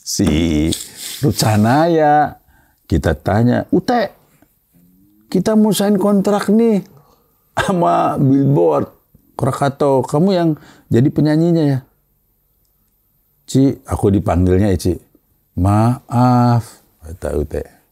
Si Ruth Sanaya, kita tanya, Ute, kita mau sign kontrak nih sama Billboard. Krakatau, kamu yang jadi penyanyinya ya? Ci, aku dipanggilnya Ci. Maaf, kata Ute.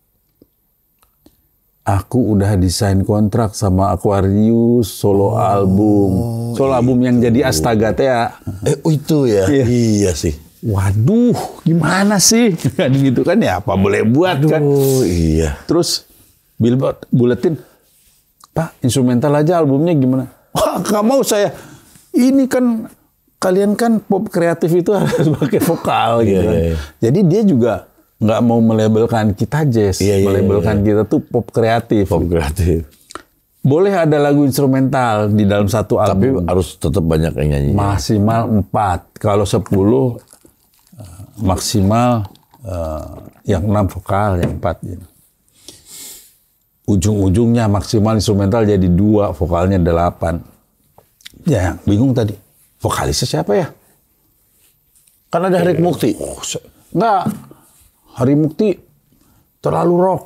Aku udah desain kontrak sama Aquarius solo album. Solo album yang jadi Astaga teh ya. Itu ya? Iya sih. Waduh, gimana sih? Kan gitu kan ya, apa boleh buat kan? Iya. Terus Billboard, Buletin, Pak, instrumental aja albumnya gimana? Wah, nggak mau saya. Ini kan, kalian kan pop kreatif itu harus pakai vokal gitu kan. Iya. Jadi dia juga nggak mau melabelkan kita jazz, melabelkan kita tuh pop kreatif. Pop kreatif. Boleh ada lagu instrumental di dalam satu album. Tapi harus tetap banyak yang nyanyi. Maksimal 4. Kalau 10 maksimal yang 6 vokal, yang 4 gitu. Ujung-ujungnya maksimal instrumental jadi 2, vokalnya 8. Ya, bingung tadi. Vokalisnya siapa ya? Kan ada Hari Mukti. Enggak. Hari Mukti terlalu rock.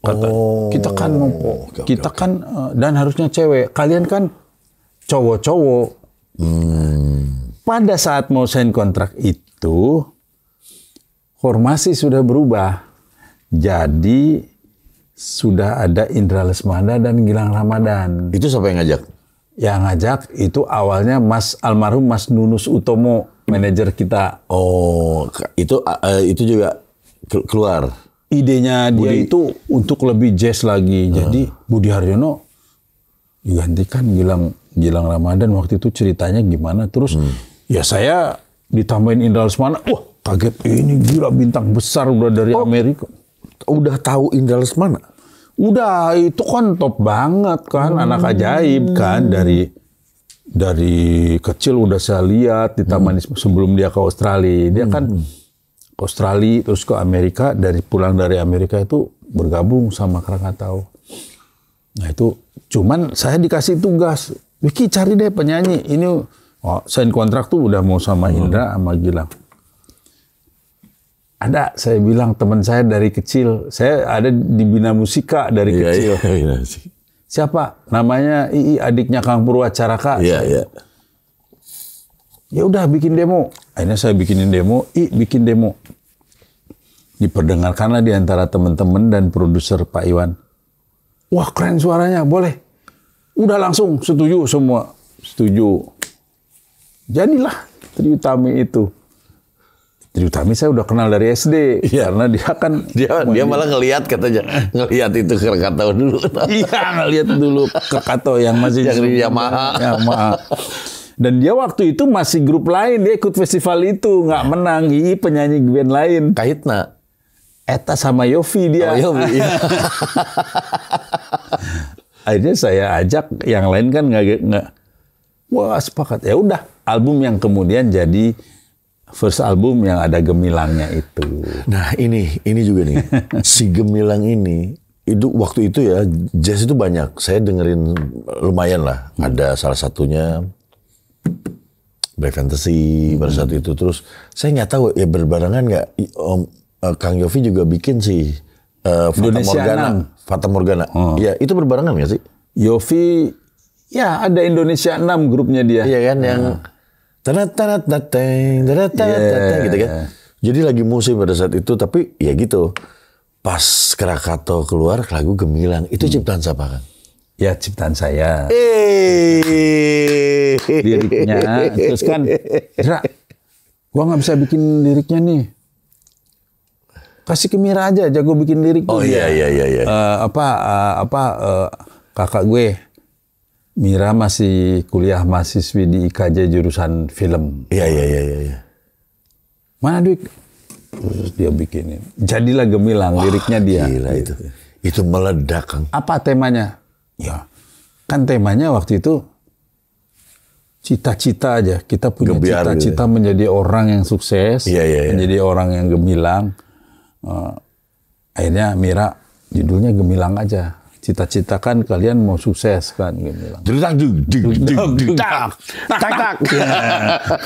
Kata, kita kan kan dan harusnya cewek. Kalian kan cowok-cowok. Pada saat mau sign kontrak itu, formasi sudah berubah. Jadi sudah ada Indra Lesmana dan Gilang Ramadan. Itu siapa yang ngajak? Yang ngajak itu awalnya almarhum Mas Nunus Utomo, manajer kita. Oh, itu juga keluar. Idenya dia itu untuk lebih jazz lagi. Jadi Budi Haryono digantikan Gilang Ramadan. Waktu itu ceritanya gimana? Terus ya saya ditambahin Indra Lesmana. Wah, kaget, ini gila bintang besar udah dari Amerika. Udah tahu Indra Lesmana? Udah, itu kan top banget kan, anak ajaib kan, dari kecil udah saya lihat di taman sebelum dia ke Australia. Dia kan ke Australia terus ke Amerika, pulang dari Amerika itu bergabung sama Krakatau. Nah itu, cuman saya dikasih tugas, Wiki cari deh penyanyi. Ini sign kontrak tuh udah mau sama Indra sama Gilang. Ada, saya bilang teman saya dari kecil. Saya ada di Bina Musika dari kecil. Iya. Siapa? Namanya Ii, adiknya Kang Purwacaraka. Iya. Ya udah bikin demo. Akhirnya saya bikinin demo, bikin demo. Diperdengarkanlah di antara teman-teman dan produser Pak Iwan. Wah keren suaranya, boleh. Udah langsung setuju semua. Setuju. Jadilah Trie Utami itu. Trie Utami saya udah kenal dari SD. Karena dia kan... Dia malah ngelihat katanya. Ngelihat itu Krakatau dulu. Iya ngelihat dulu Krakatau yang masih... Yang di Yamaha. Dan dia waktu itu masih grup lain. Dia ikut festival itu. Nggak menang. Penyanyi band lain. Kahitna. Eta sama Yofi dia. Yofi. Akhirnya saya ajak, yang lain kan nggak. Wah sepakat. Ya udah, album yang kemudian jadi first album yang ada Gemilangnya itu. Nah ini juga nih, si Gemilang ini, itu waktu itu ya jazz itu banyak. Saya dengerin lumayan lah. Ada salah satunya Black Fantasy pada saat itu. Terus saya nggak tahu ya berbarengan nggak. Kang Yofi juga bikin sih Fata Morgana. Ya itu berbarengan nggak sih? Yofi, ya ada Indonesia 6 grupnya dia. Iya kan yang gitu kan. Jadi lagi musim pada saat itu, tapi ya gitu. Pas Krakatau keluar lagu Gemilang, itu ciptaan siapa kan? Ya ciptaan saya. Liriknya, terus kan, gua nggak bisa bikin liriknya nih. Kasih ke Mira aja, jago bikin lirik. Oh iya. Kakak gue Mira masih kuliah mahasiswi di IKJ jurusan film. Iya. Mana duit? Terus dia bikinin. Jadilah Gemilang, liriknya dia. Gila itu. Itu meledak, Kang. Apa temanya? Ya, kan temanya waktu itu cita-cita aja. Kita punya cita-cita gitu. Menjadi orang yang sukses, menjadi orang yang gemilang. Akhirnya Mira judulnya Gemilang aja. Cita-cita kan kalian mau sukses kan Gemilang. Tak.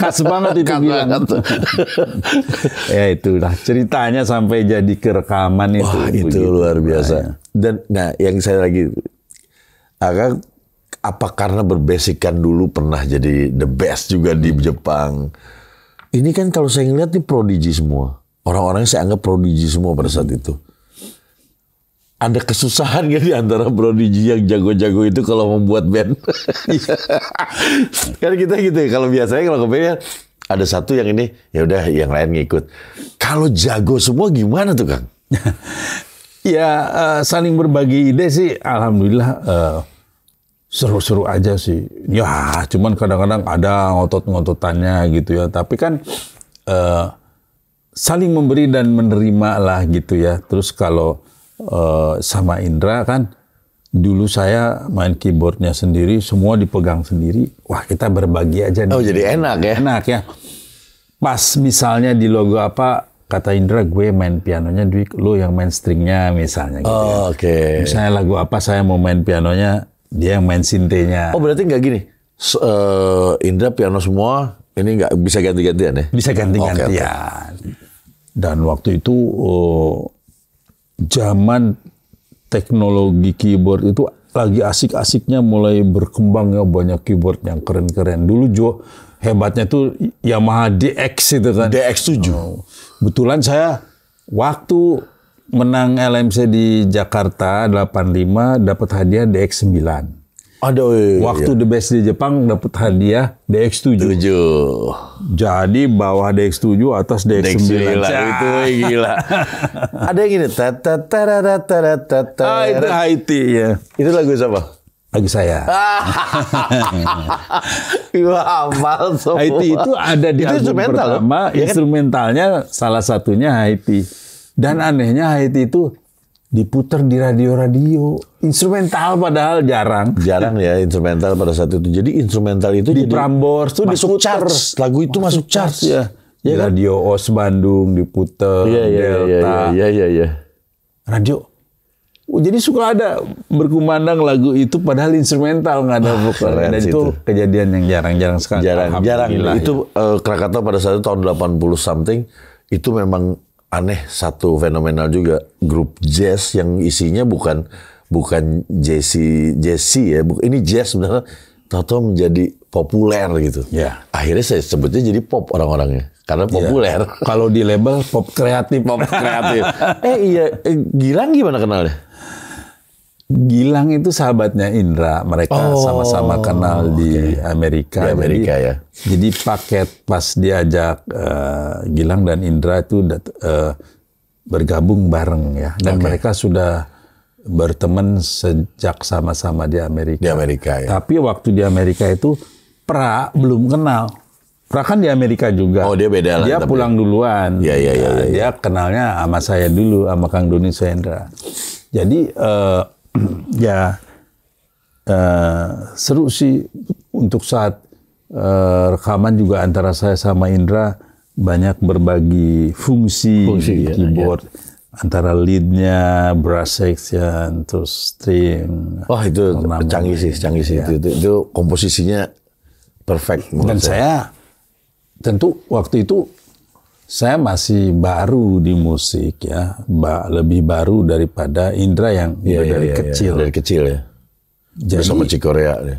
Khas banget itu bilang. Ya itulah ceritanya sampai jadi kerekaman itu. Wah, itu luar biasa. Dan nah yang saya lagi apa karena berbasickan dulu pernah jadi the best juga di Jepang. Ini kan kalau saya ngeliat nih prodigi semua. Orang-orang saya anggap prodigi semua pada saat itu. Ada kesusahan gak di antara prodigi yang jago-jago itu kalau membuat band? Kan kita gitu ya. Kalau biasanya kalau kepengen ada satu yang ini, ya udah yang lain ngikut. Kalau jago semua gimana tuh Kang? Ya saling berbagi ide sih, alhamdulillah seru-seru aja sih. Ya cuman kadang-kadang ada ngotot-ngototannya gitu ya. Tapi kan saling memberi dan menerima lah gitu ya. Terus kalau sama Indra kan dulu saya main keyboardnya sendiri, semua dipegang sendiri. Wah kita berbagi aja. Oh jadi enak ya? Enak ya. Pas misalnya di logo apa, kata Indra gue main pianonya, Dwi lo yang main stringnya misalnya gitu ya. Oke. Misalnya lagu apa saya mau main pianonya, dia yang main sintenya. Oh berarti nggak gini, Indra piano semua, ini nggak bisa ganti-gantian ya? Bisa ganti-gantian. Dan waktu itu zaman teknologi keyboard itu lagi asik-asiknya mulai berkembang ya, banyak keyboard yang keren-keren. Dulu hebatnya tuh Yamaha DX itu kan. DX7. Kebetulan saya waktu menang LMC di Jakarta 85 dapat hadiah DX9. Aduh, waktu The Best di Jepang dapat hadiah DX7. Jadi bawah DX7 atas DX9. Itu gila. Ada yang gini. Itu Haiti ya. Itu lagu siapa? Lagu saya. Hafal semua. Haiti itu ada di album pertama. Instrumentalnya salah satunya Haiti. Dan anehnya Haiti itu diputar di radio-radio. Instrumental padahal jarang. Jarang ya instrumental pada saat itu. Jadi instrumental itu di Prambors tuh masuk charts. Lagu itu masuk charts ya. Di Radio OS Bandung diputar. Delta. Iya. Radio. Jadi suka ada berkumandang lagu itu padahal instrumental nggak ada vokal. Dan itu kejadian yang jarang-jarang sekali. Jarang. Itu Krakatau pada saat itu tahun 80 something itu memang aneh, satu fenomenal juga, grup jazz yang isinya bukan Jesse ya, ini jazz sebenarnya, tahu-tahu menjadi populer gitu. Ya. Akhirnya saya sebutnya jadi pop orang-orangnya. Karena populer. Kalau di label pop kreatif. Pop kreatif. Iya, Gilang gimana kenalnya? Gilang itu sahabatnya Indra. Mereka sama-sama kenal di Amerika. Di Amerika jadi, ya. Jadi paket pas diajak Gilang dan Indra itu bergabung bareng ya. Dan mereka sudah berteman sejak sama-sama di Amerika. Di Amerika ya. Tapi waktu di Amerika itu Pra belum kenal. Pra kan di Amerika juga. Oh, dia beda lah. Dia pulang duluan. Iya. Dia kenalnya sama saya dulu, sama Kang Doni Suhendra. Jadi seru sih untuk saat rekaman juga antara saya sama Indra banyak berbagi fungsi di keyboard. Antara leadnya, brass section, terus string. Wah itu canggih sih. Itu komposisinya perfect. Dan saya tentu waktu itu saya masih baru di musik ya, lebih baru daripada Indra yang dari kecil. Dari kecil ya. Jadi bersama Cikorea ya.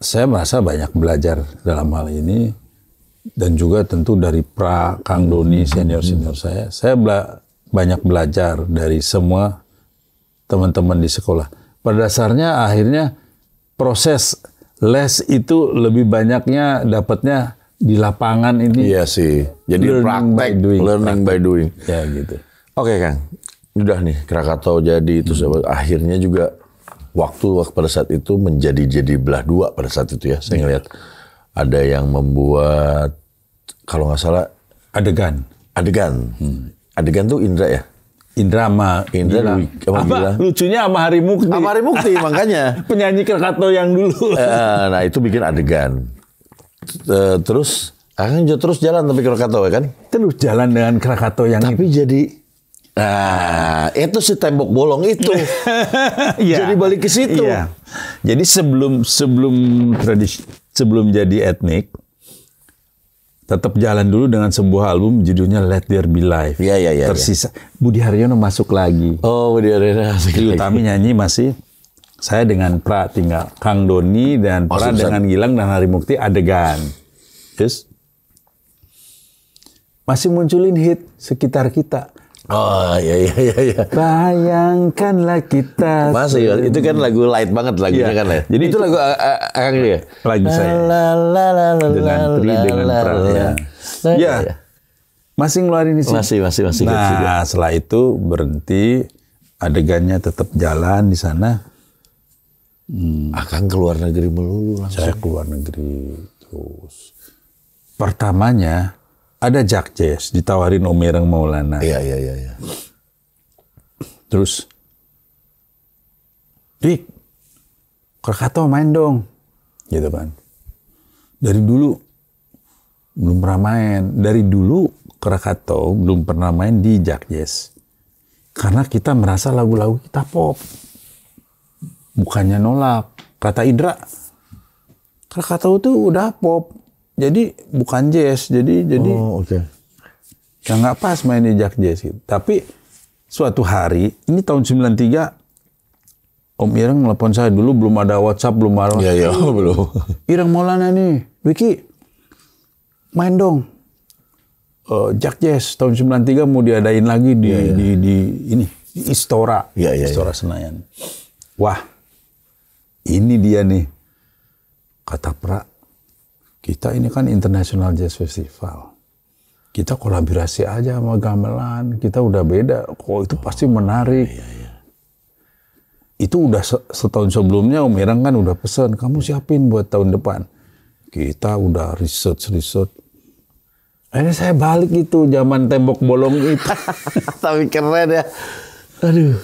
Saya merasa banyak belajar dalam hal ini dan juga tentu dari Pra, Kang Doni, senior saya. Saya banyak belajar dari semua teman-teman di sekolah. Pada dasarnya akhirnya proses les itu lebih banyaknya dapatnya di lapangan ini. Iya sih. Jadi praktek, learning by doing. Ya gitu. Oke Kang, udah nih Krakatau jadi itu akhirnya juga waktu pada saat itu jadi belah dua pada saat itu ya. Saya ngeliat ada yang membuat kalau nggak salah adegan. Adegan tuh Indra ya. Indra sama Gilang. Lucunya sama Hari Mukti. Sama Hari Mukti makanya. Penyanyi Krakatau yang dulu. Nah itu bikin adegan. Terus akan terus jalan tapi Krakatau ya kan? Terus jalan dengan Krakatau yang tapi jadi itu si tembok bolong itu. Jadi balik ke situ. Iya. Jadi sebelum jadi etnik tetap jalan dulu dengan sebuah album judulnya Let There Be Life. Iya. Tersisa Budi Haryono masuk lagi. Oh, Budi Haryono masuk lagi. Utami nyanyi masih saya dengan Pra tinggal. Kang Doni dan Pra dengan Gilang dan Hari Mukti adegan. Terus masih munculin hit Sekitar Kita. Oh iya. Bayangkanlah kita. Masih itu kan lagu light banget lagunya kan ya. Jadi itu lagu Kang dia. Lagu saya. Dengan Tri dengan Pra ya. Ya. Masih ngeluarin isi. Masih. Nah, setelah itu berhenti, adegannya tetap jalan di sana. Akang keluar negeri melulu langsung. Saya keluar negeri terus. Pertamanya ada Jack Jazz ditawarin Om Ireng Maulana. Iya. Terus, Dik, Krakatau main dong, gitu kan. Dari dulu belum pernah main. Dari dulu Krakatau belum pernah main di Jack Jazz. Karena kita merasa lagu-lagu kita pop. Bukannya nolak. Kata Indra, Krakatau tuh udah pop. Jadi bukan jazz. Jadi ya nggak pas main di Jack Jazz gitu. Tapi suatu hari, ini tahun 93, Om Ireng nelpon saya dulu, belum ada WhatsApp, belum ada. Iya, belum. Ireng Maulana nih, Wiki, main dong. Jack Jazz tahun 93 mau diadain lagi di Istora. Istora Senayan. Wah, ini dia nih. Kata Pra, kita ini kan International Jazz Festival. Kita kolaborasi aja sama gamelan. Kita udah beda. Kok itu pasti menarik. Iya. Itu udah setahun sebelumnya Om Ireng kan udah pesan, kamu siapin buat tahun depan. Kita udah research. Akhirnya saya balik itu zaman tembok bolong itu. Tapi keren ya. Aduh.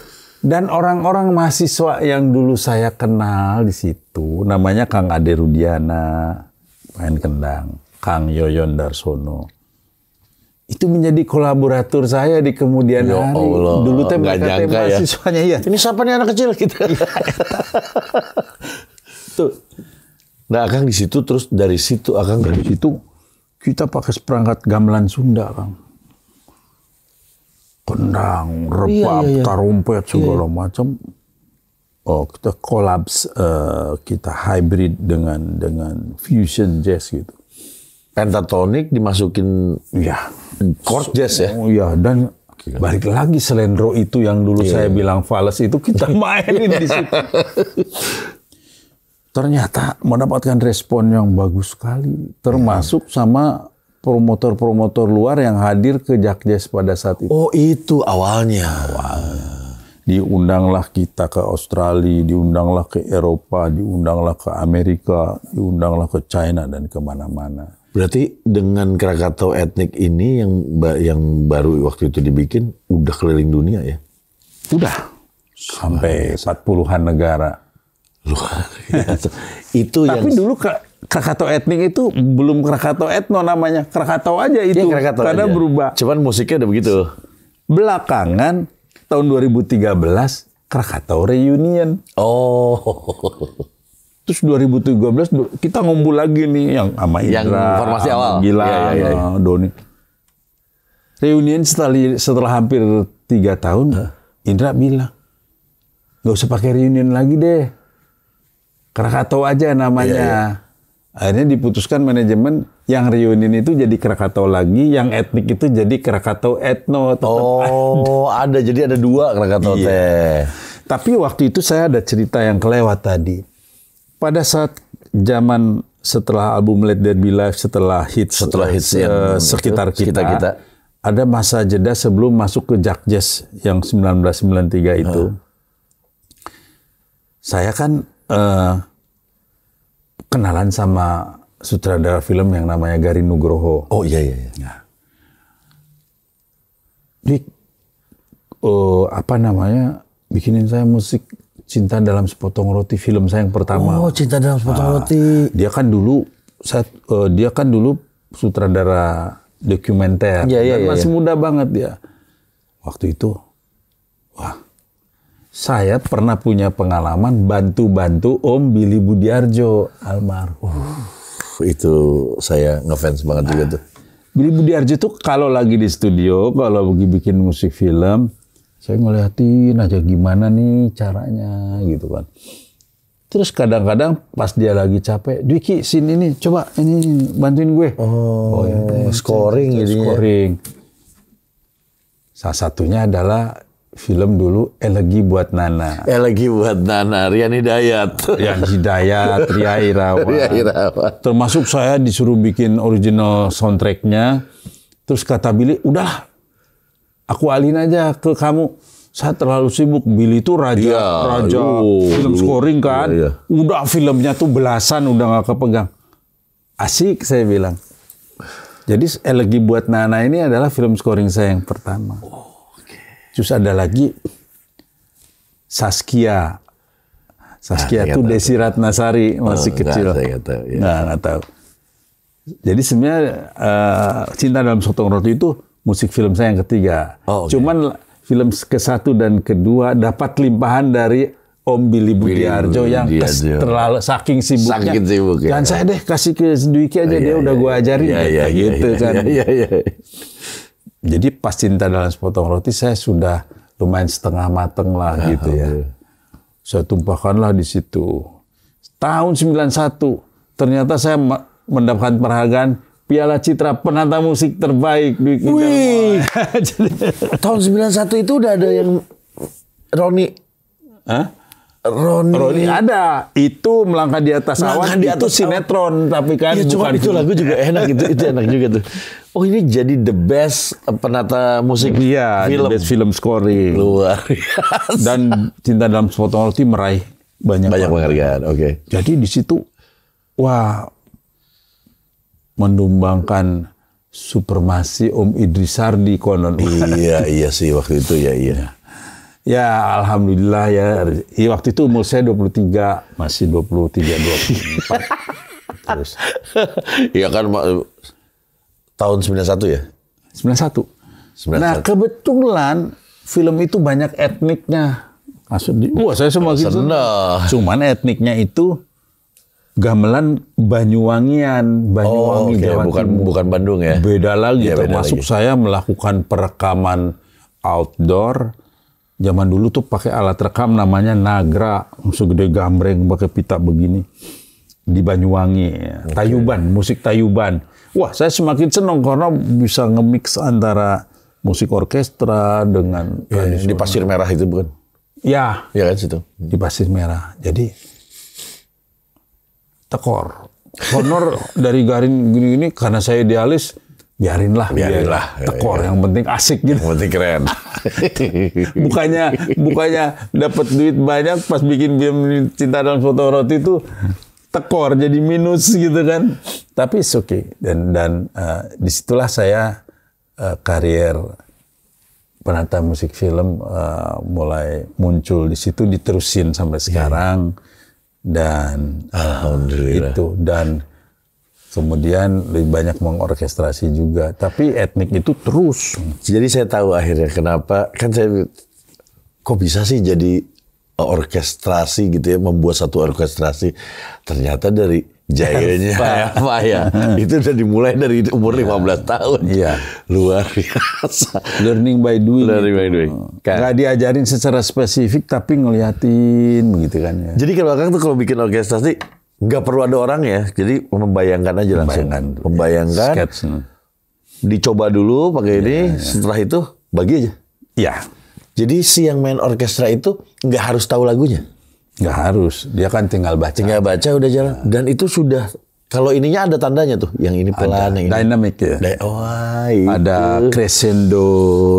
Dan orang-orang mahasiswa yang dulu saya kenal di situ, namanya Kang Ade Rudiana, main kendang, Kang Yoyon Darsono. Itu menjadi kolaborator saya di kemudian hari. Allah, dulu teh mereka mahasiswanya ya. Ini siapa nih anak kecil kita? Tuh. Nah, Akang di situ terus dari situ kita pakai seperangkat gamelan Sunda, Kang. Kendang, rebab, tarumpet segala macam. kita collapse, kita hybrid dengan fusion jazz gitu. Pentatonik dimasukin Ya, chord jazz ya. Oh ya, dan balik lagi selendro itu yang dulu saya bilang fals itu kita mainin di situ. Ternyata mendapatkan respon yang bagus sekali, termasuk sama promotor-promotor luar yang hadir ke Jak Jazz pada saat itu. Oh, itu awalnya. Diundanglah kita ke Australia, diundanglah ke Eropa, diundanglah ke Amerika, diundanglah ke China dan kemana-mana. Berarti dengan Krakatau etnik ini yang baru waktu itu dibikin udah keliling dunia ya? Udah. Sampai 40-an negara. Luar biasa. Itu Tapi dulu Krakatau etnik itu belum Krakatau etno namanya. Krakatau aja itu. Ya, Krakatau karena aja. berubah. Cuman musiknya udah begitu. Belakangan tahun 2013 Krakatau Reunion. Oh. Terus 2013 kita ngumpul lagi nih yang sama Indra, Yang formasi awal. Gilang, Iya. Doni. Reunion setelah hampir 3 tahun, Indra bilang, nggak usah pakai reunion lagi deh. Krakatau aja namanya. Iya. Akhirnya diputuskan manajemen yang reunion itu jadi Krakatau lagi, yang etnik itu jadi Krakatau etno. Oh, ada. Jadi ada 2 Krakatau teh. Tapi waktu itu saya ada cerita yang kelewat tadi. Pada saat zaman setelah album Let There Be Life, setelah hits yang sekitar kita, ada masa jeda sebelum masuk ke Jak Jazz yang 1993 itu. Saya kan kenalan sama sutradara film yang namanya Gari Nugroho. Oh iya. Nah, Dik, bikinin saya musik Cinta Dalam Sepotong Roti, film saya yang pertama. Oh, Cinta Dalam Sepotong Roti. Dia kan dulu sutradara dokumenter. Dan masih muda banget dia. Waktu itu, saya pernah punya pengalaman bantu-bantu Om Billy Budiarjo almarhum. Itu saya ngefans banget juga tuh. Billy Budiarjo tuh kalau lagi di studio, kalau lagi bikin musik film, saya ngeliatin aja gimana nih caranya gitu kan. Terus kadang-kadang pas dia lagi capek, Dwiki sini nih, coba ini bantuin gue. Scoring jadinya. Scoring. Salah satunya adalah film dulu Elegi Buat Nana. Elegi Buat Nana, Rian Hidayat. Rian Hidayat, Ria Irawan. Termasuk saya disuruh bikin original soundtracknya. Terus kata Billy, udah aku alihin aja ke kamu. Saya terlalu sibuk. Billy itu raja film scoring kan. Udah filmnya tuh belasan udah gak kepegang. Asik saya bilang. Jadi Elegi Buat Nana ini adalah film scoring saya yang pertama. Terus ada lagi Saskia. Saskia itu Desi Ratnasari masih kecil. Nggak tahu. Jadi sebenarnya Cinta Dalam Sepotong Roti itu musik film saya yang ketiga. Cuman film ke-1 dan ke-2 dapat limpahan dari Om Billy Budiarjo yang terlalu saking sibuknya. Dan saya deh kasih ke Dwiki aja, dia udah gue ajarin gitu kan. Jadi pas Cinta Dalam Sepotong Roti saya sudah lumayan setengah mateng lah gitu ya. Saya tumpahkanlah di situ. Tahun 91 ternyata saya mendapatkan penghargaan Piala Citra Penata Musik Terbaik. Wih. Tahun 91 itu udah ada yang Roni. Roni ada. Itu Melangkah di Atas Awan. Itu sinetron tapi kan ya, bukan itu lagu juga enak itu enak juga tuh. Oh ini jadi the best penata musik film. The best film scoring. Luar biasa. Dan Cinta Dalam Sepotong Roti meraih banyak penghargaan. Oke. Jadi di situ mendumbangkan supremasi Om Idris Sardi konon. Iya sih waktu itu ya. Ya alhamdulillah ya. Waktu itu umur saya 23, masih 23, 24. Terus. Iya kan tahun 91 ya? 91. Nah kebetulan film itu banyak etniknya. Saya semua gitu. Cuman etniknya itu gamelan Banyuwangian, Jawa Timur. Bukan Bandung ya? Beda lagi, termasuk saya melakukan perekaman outdoor Zaman dulu tuh pakai alat rekam namanya Nagra, segede gambreng pakai pita begini di Banyuwangi. Tayuban, musik Tayuban. Wah, saya semakin senang karena bisa nge-mix antara musik orkestra dengan di Pasir Merah itu bukan? Ya, Ya kan situ. di Pasir Merah. Jadi tekor. Honor dari Garin gini-gini karena saya idealis, biarinlah. Tekor, yang penting asik gitu. Yang penting keren. bukannya dapat duit banyak pas bikin film Cinta dalam Foto Roti itu tekor jadi minus gitu kan. Tapi it's okay. Dan disitulah saya karier penata musik film mulai muncul di situ, diterusin sampai sekarang. Dan Alhamdulillah. itu, dan kemudian lebih banyak mengorkestrasi juga. Tapi etnik itu terus. Jadi saya tahu akhirnya kenapa, kan saya kok bisa sih jadi orkestrasi gitu ya, membuat satu orkestrasi. Ternyata dari jahilnya apa ya, itu udah dimulai dari umur 15 tahun. Iya. Luar biasa. Learning by doing. Learning by doing. Nggak diajarin secara spesifik, tapi ngeliatin begitu kan ya. Jadi kalau Akang tuh kalau bikin orkestrasi, nggak perlu ada orang ya. Jadi membayangkan aja langsung. Membayangkan. Sketch. Dicoba dulu pakai ini, setelah itu bagi aja. Iya. Jadi si yang main orkestra itu nggak harus tahu lagunya. Nggak harus. Dia kan tinggal baca. Tinggal baca udah jalan. Dan itu sudah, kalau ininya ada tandanya tuh. Yang ini pelan, yang ini. Dynamic ya. Itu. Ada crescendo,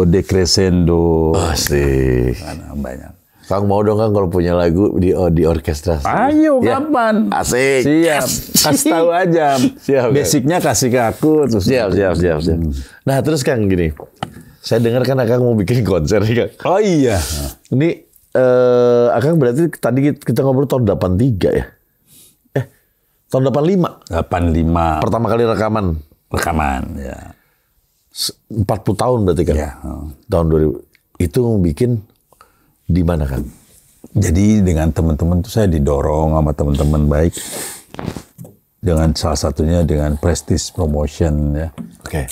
decrescendo. Asik. Banyak. Kang mau dong Kang kalau punya lagu di orkestra. Ayo, Ya. kapan? Asik. Siap. Kasih tahu aja. Siap, Basicnya kasih ke aku. Terus Siap. Nah terus Kang gini. Saya dengar kan Akang mau bikin konser nih Kang. Oh iya. Ini Akang berarti tadi kita ngobrol tahun 83 ya? Tahun 85? 85. Pertama kali rekaman? Rekaman, ya. 40 tahun berarti kan? Ya. Tahun 2000. Itu bikin di mana Kang? Jadi dengan teman-teman tuh saya didorong sama teman-teman baik. Dengan salah satunya dengan Prestige Promotion ya. Oke.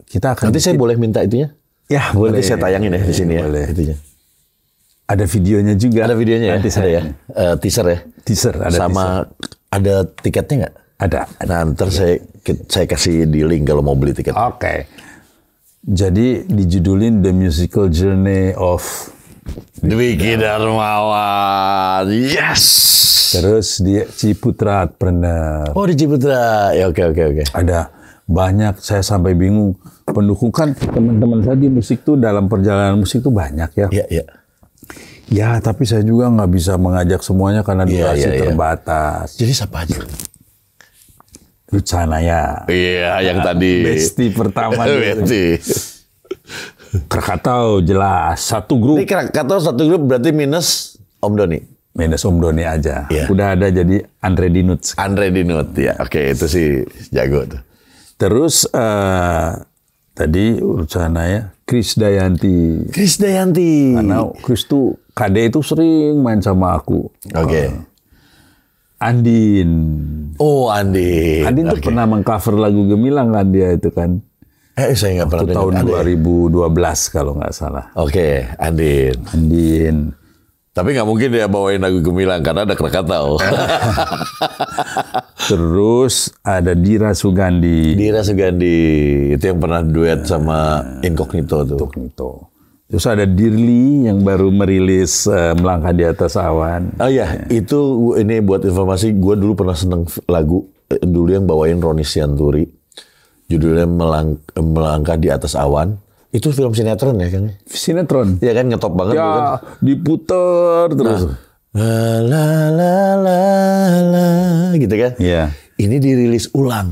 Kita akan Nanti saya boleh minta itunya? Ya, boleh. Nanti saya tayangin ya di sini ya. Boleh. Itunya. Ada videonya juga. Ada videonya ya? Nanti Ada ya? Teaser ya? Teaser ada Sama ada tiketnya nggak? Ada. Nah, ntar saya kasih di link kalau mau beli tiket. Oke. Jadi dijudulin The Musical Journey of Dwiki Darmawan. Yes. Terus di Ciputra Entrepreneur. Oh di Ciputra. Ya oke. Ada banyak, saya sampai bingung. Pendukung kan teman-teman saya di musik tuh, dalam perjalanan musik tuh banyak ya. Iya. Ya, tapi saya juga nggak bisa mengajak semuanya karena durasi terbatas. Jadi siapa aja? Ruth Sahanaya. Iya, yang tadi. Besti pertama. Besti. Krakatau jelas. Satu grup. Ini Krakatau satu grup berarti minus Om Doni. Minus Om Doni aja. Iya. Udah ada jadi Andre Dinut. Andre Dinut ya. Oke, itu sih jago tuh. Terus tadi Ruth Sahanaya, Chris Dayanti. Chris Dayanti. Karena Chris tuh KD itu sering main sama aku. Oke. Andin. Oh, Andin. Andin tuh pernah mengcover lagu Gemilang kan dia itu kan. Saya nggak pernah Tahun dengar. 2012 kalau nggak salah. Oke, Andin. Andin. Tapi nggak mungkin dia bawain lagu Gemilang karena ada Krakatau. Terus ada Dira Sugandi. Dira Sugandi itu yang pernah duet sama Incognito tuh. Incognito. Terus ada Dirli yang baru merilis Melangkah di Atas Awan. Oh iya, itu ini buat informasi, gue dulu pernah seneng lagu dulu yang bawain Roni Sianturi. Judulnya Melangkah di Atas Awan. Itu film sinetron ya Kang? Sinetron. Iya kan, ngetop banget. Ya, kan? diputer terus. La gitu kan? Iya. Ini dirilis ulang.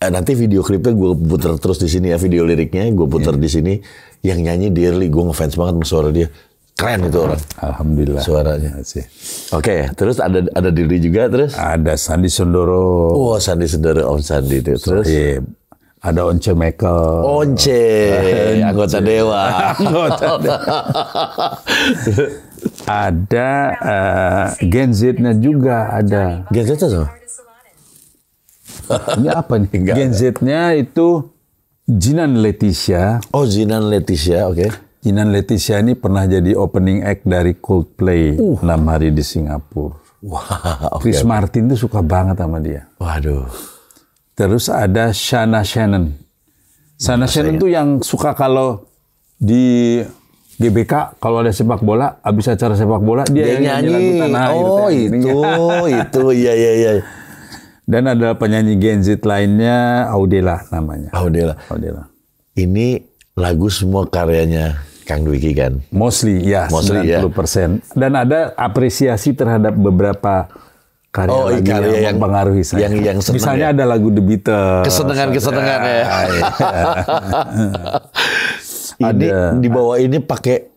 Nanti video klipnya gue puter terus di sini ya, video liriknya gue puter di sini. Yang nyanyi Dirli, gue ngefans banget sama suara dia. Keren itu orang. Alhamdulillah. Suaranya. Oke, terus ada Dirli juga terus? Ada Sandi Sondoro. Oh, Sandi Sondoro, Om Sandi itu. Terus? Iya. Ada Once Michael. Once, anggota Dewa. Ada Gen Z-nya juga ada. Gen Z sama? Ini apa nih? Enggak. Gen Z-nya itu Jinan Leticia. Oh, Zinan Leticia, oke. Jinan Leticia ini pernah jadi opening act dari Coldplay 6 hari di Singapura. Wah, Chris Martin tuh suka banget sama dia. Waduh. Terus ada Shana Shannon. Shana Shannon tuh yang suka kalau di GBK kalau ada sepak bola, habis acara sepak bola dia yang nyanyi lagu Tanah Air. Oh itu, iya. Dan ada penyanyi Gen Z lainnya, Audela namanya. Audela. Ini lagu semua karyanya Kang Dwiki kan? Mostly ya, 90%. Dan ada apresiasi terhadap beberapa karya yang mempengaruhi saya. Yang misalnya ada lagu The Beatles. Kesenangan ya. Ini dibawa ini pakai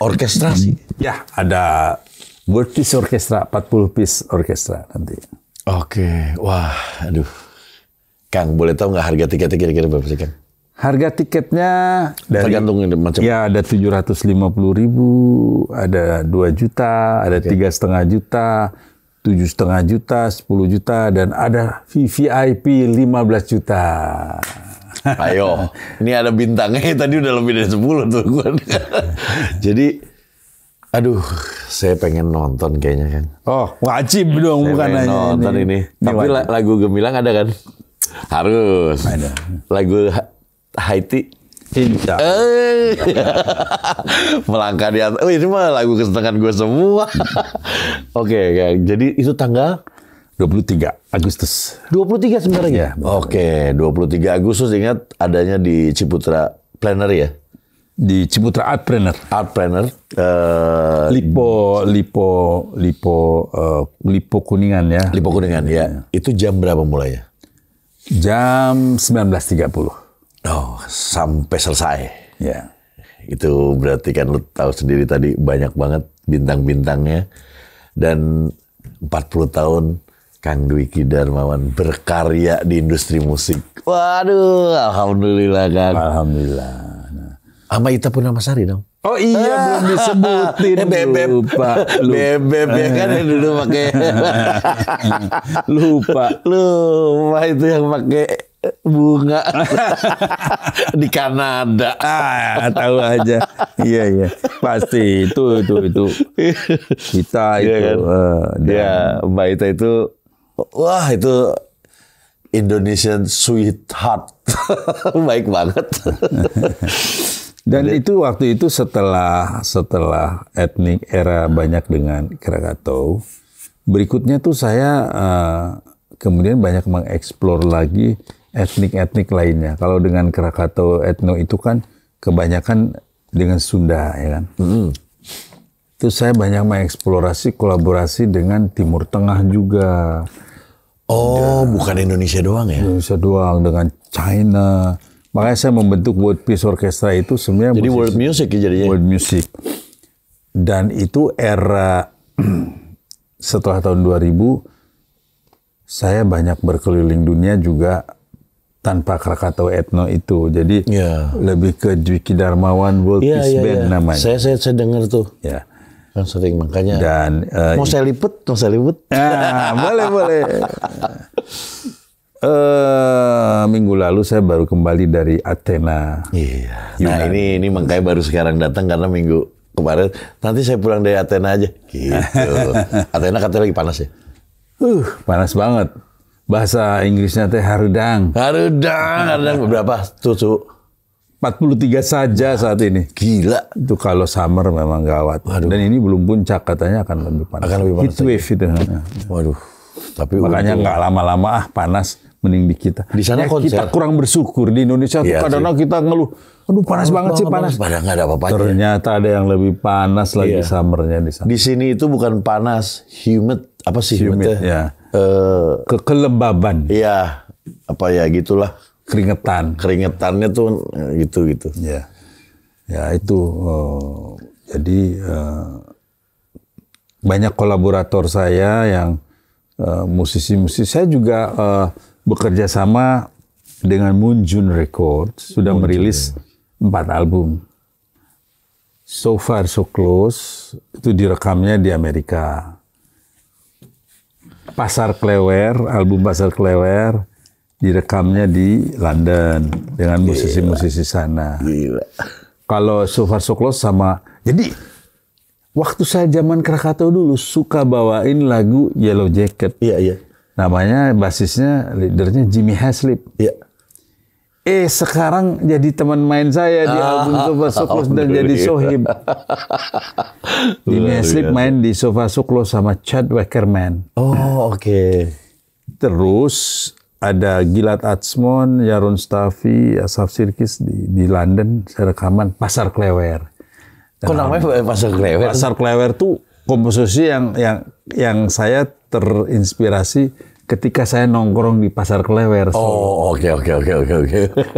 orkestrasi. Ya, ada World Piece Orchestra, 40 piece orkestra nanti. Oke, wah, aduh. Kang, boleh tahu nggak harga tiketnya kira-kira berapa sih, Kang? Harga tiketnya tergantung macam. Ya, ada 750.000, ada 2 juta, ada 3,5 juta, 7,5 juta, 10 juta, dan ada VVIP 15 juta. Ayo, ini ada bintangnya tadi udah lebih dari 10 tuh. Jadi, aduh, saya pengen nonton kayaknya kan. Oh, wajib dong, bukan hanya nonton ini. Tapi lagu Gemilang ada kan? Harus. Ada. Lagu Haiti. Cinta. Melangkah di atas. Oh, ini mah lagu kesenangan gue semua. Oke, jadi itu tanggal 23 Agustus. 23 sebenarnya? Ya, oke, 23 Agustus ingat adanya di Ciputra Plenary ya? Di Ciputra Art Planner. Lipo Kuningan ya. Lipo Kuningan ya. Itu jam berapa mulainya? Jam 19.30. Oh, sampai selesai. Ya. Itu berarti kan lu tahu sendiri tadi banyak banget bintang-bintangnya. Dan 40 tahun Kang Dwiki Darmawan berkarya di industri musik. Waduh, alhamdulillah Kang. Alhamdulillah. Sama Ita Purnamasari dong. Oh iya, belum disebutin. Bebeb. Lupa. Bebeb ya kan yang dulu pakai. Lupa itu yang pakai bunga di Kanada. Tahu aja. Iya. Pasti itu. Kita itu. Kan? Mbak Ita itu, wah itu Indonesian sweetheart. Baik banget. Dan itu waktu itu setelah etnik era banyak dengan Krakatau, berikutnya tuh saya kemudian banyak mengeksplor lagi etnik-etnik lainnya. Kalau dengan Krakatau etno itu kan kebanyakan dengan Sunda ya kan. Terus saya banyak mengeksplorasi kolaborasi dengan Timur Tengah juga. Oh, bukan Indonesia doang ya? Indonesia doang, dengan China. Makanya saya membentuk World Peace Orchestra itu sebenarnya. Jadi world music ya jadinya? World music. Dan itu era setelah tahun 2000, saya banyak berkeliling dunia juga tanpa Krakatau etno itu. Jadi lebih ke Dwiki Darmawan World Peace Band namanya. Saya dengar tuh. Ya. Kan sering makanya. Dan mau saya liput. Boleh. Minggu lalu saya baru kembali dari Athena. Iya. Nah ini makanya baru sekarang datang karena minggu kemarin. Nanti saya pulang dari Athena aja. Gitu. Athena katanya lagi panas ya? Panas banget. Bahasa Inggrisnya teh harudang. Harudang berapa tuh? 43 saja saat ini. Gila. Itu kalau summer memang gawat. Waduh. Dan ini belum puncak, katanya akan lebih panas. Heat wave itu. Waduh. Tapi makanya nggak lama-lama panas, mending di kita. Di sana kita kurang bersyukur di Indonesia tuh kadang-kadang kita ngeluh, aduh panas banget sih panas. Padahal nggak ada apa-apanya. Ternyata ada yang lebih panas lagi summernya di sana. Di sini itu bukan panas, humid, apa sih humid ya? Kelembaban. Iya, apa ya gitulah. Keringetannya tuh gitu. Ya itu. Jadi banyak kolaborator saya yang musisi-musisi. Saya juga bekerja sama dengan Moonjun Records, sudah merilis 4 album. So Far So Close itu direkamnya di Amerika. Pasar Klewer, album Pasar Klewer direkamnya di London dengan musisi-musisi sana. Gila. Kalau So Far So Close sama, jadi waktu saya zaman Krakatau dulu suka bawain lagu Yellow Jacket. Iya, iya. Namanya basisnya, leadernya Jimmy Haslip. Iya. Sekarang jadi teman main saya di album So Far So Close dan jadi sohib. Jimmy Haslip main di So Far So Close sama Chad Wackerman. Oh, oke. Terus ada Gilad Atsmon, Yaron Stafi, Asaf Sirkis di London, saya rekaman Pasar Klewer. Kok namanya Pasar Klewer? Pasar Klewer tuh komposisi yang saya terinspirasi ketika saya nongkrong di Pasar Klewer. Oh, oke.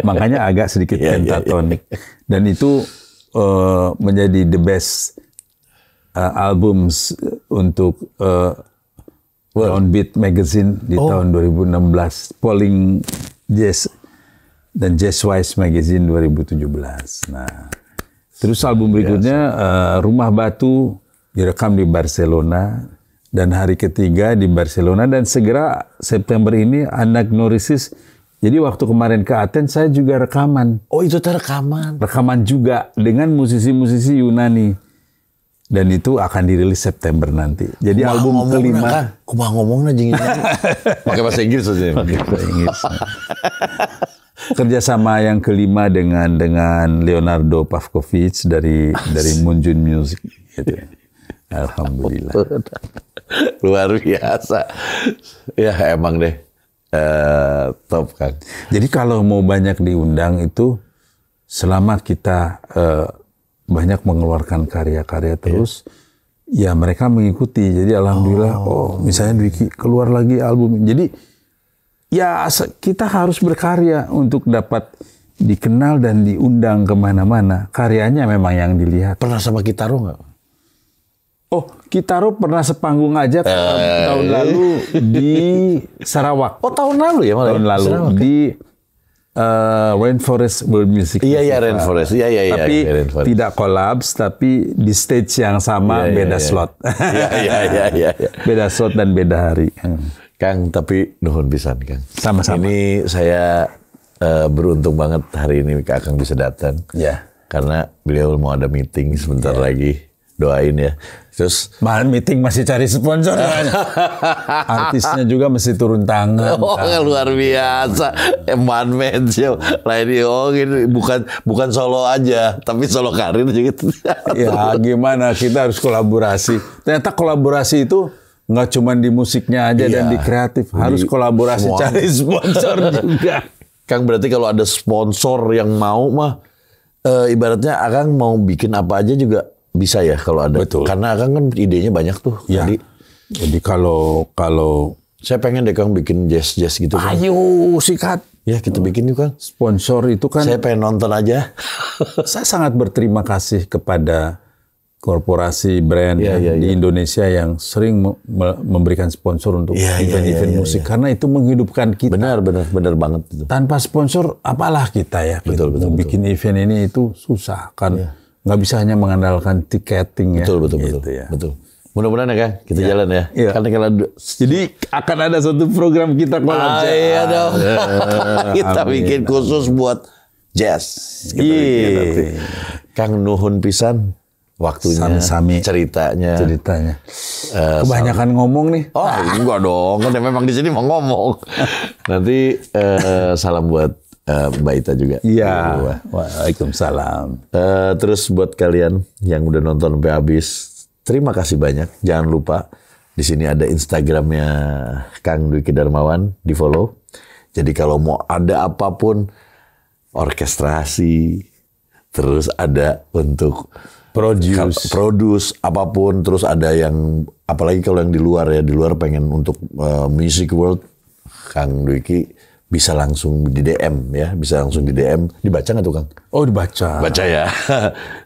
Makanya agak sedikit pentatonik. Dan itu menjadi the best albums untuk Downbeat Magazine di tahun 2016, polling Jazz dan Jazzwise Magazine 2017. Nah, terus album berikutnya Rumah Batu direkam di Barcelona dan hari ketiga di Barcelona dan segera September ini Anagnorisis. Jadi waktu kemarin ke Athens saya juga rekaman. Oh, itu rekaman. Rekaman juga dengan musisi-musisi Yunani. Dan itu akan dirilis September nanti. Jadi album kelima. Kumaha ngomongnya jeung pakai bahasa Inggris saja. Pakai bahasa Inggris. Kerjasama yang kelima dengan Leonardo Pavkovic dari Munjun Music. Gitu. Alhamdulillah. Luar biasa. Ya emang deh. Top kan. Jadi kalau mau banyak diundang itu selama kita banyak mengeluarkan karya-karya terus, ya mereka mengikuti. Jadi alhamdulillah, misalnya Dwiki keluar lagi album. Jadi ya kita harus berkarya untuk dapat dikenal dan diundang kemana-mana. Karyanya memang yang dilihat. Pernah sama Kitaro nggak? Oh, Kitaro pernah sepanggung aja tahun lalu di Sarawak. Oh, tahun lalu ya malah? Tahun lalu Sarawak, di Rainforest World Music. Iya, Rainforest. Iya. Tapi Rainforest. tidak kolaps, tapi di stage yang sama, beda slot. Iya. Beda slot dan beda hari. Kang, tapi nuhun pisan, Kang. Sama-sama. Ini saya beruntung banget hari ini Kang bisa datang. Ya. Karena beliau mau ada meeting sebentar lagi. Doain ya. Terus meeting masih cari sponsor. Artisnya juga mesti turun tangan. Oh, luar biasa. Man show. Ini bukan solo aja, tapi solo karir juga. Ya gimana, kita harus kolaborasi. Ternyata kolaborasi itu nggak cuma di musiknya aja dan di kreatif. Harus kolaborasi semua. Cari sponsor juga. Kang, berarti kalau ada sponsor yang mau mah, ibaratnya Akang mau bikin apa aja juga bisa ya kalau ada. Betul. Karena Akang kan idenya banyak tuh. Ya. Jadi kalau saya pengen deh Kang bikin jazz gitu. Ayo sikat. Ya kita bikin yuk Kang. Sponsor itu kan. Saya pengen nonton aja. Saya sangat berterima kasih kepada korporasi brand di Indonesia yang sering memberikan sponsor untuk event-event musik karena itu menghidupkan kita. Benar banget itu. Tanpa sponsor apalah kita ya. Betul. Bikin event ini itu susah kan. Nggak bisa hanya mengandalkan tiketing ya. Betul. Gitu ya. Betul. Mudah-mudahan ya Kang, kita jalan ya. Iya. Karena kalau jadi akan ada satu program kita collab. Iya dong. Kita bikin khusus buat jazz. Iya. Kang nuhun pisan waktunya, Sami-sami. ceritanya. Kebanyakan ngomong nih. Oh, enggak dong. Kan memang di sini mau ngomong. Nanti salam buat Mbak Ita juga. Iya. Waalaikumsalam. Terus buat kalian yang udah nonton sampai habis, terima kasih banyak. Jangan lupa di sini ada Instagramnya Kang Dwiki Darmawan, di follow. Jadi kalau mau ada apapun orkestrasi, terus ada untuk produce apapun, terus ada yang apalagi kalau yang di luar pengen untuk music world, Kang Dwiki bisa langsung di DM ya, dibaca nggak tuh Kang? Oh dibaca. Baca ya,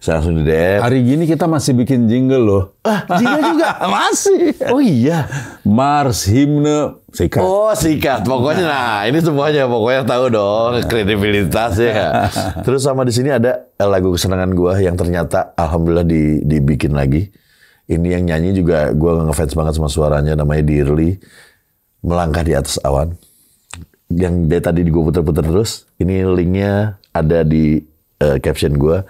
bisa langsung di DM. Hari gini kita masih bikin jingle loh. Jingle juga? Masih. Oh iya. Mars, himne, sikat. Oh sikat, pokoknya nah ini semuanya pokoknya tahu dong kredibilitasnya. Terus sama di sini ada lagu kesenangan gua yang ternyata alhamdulillah dibikin lagi. Ini yang nyanyi juga gua ngefans banget sama suaranya, namanya Dearly, Melangkah di Atas Awan. Yang dari tadi gue puter-puter terus, ini linknya ada di caption gue.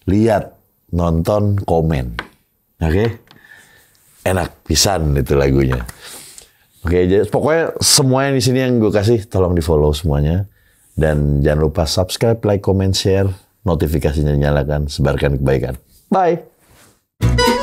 lihat, nonton, komen. Oke? Enak pisan itu lagunya. Oke, jadi pokoknya semua yang di sini yang gue kasih tolong di-follow semuanya. Dan jangan lupa subscribe, like, comment, share, notifikasinya nyalakan, sebarkan kebaikan. Bye.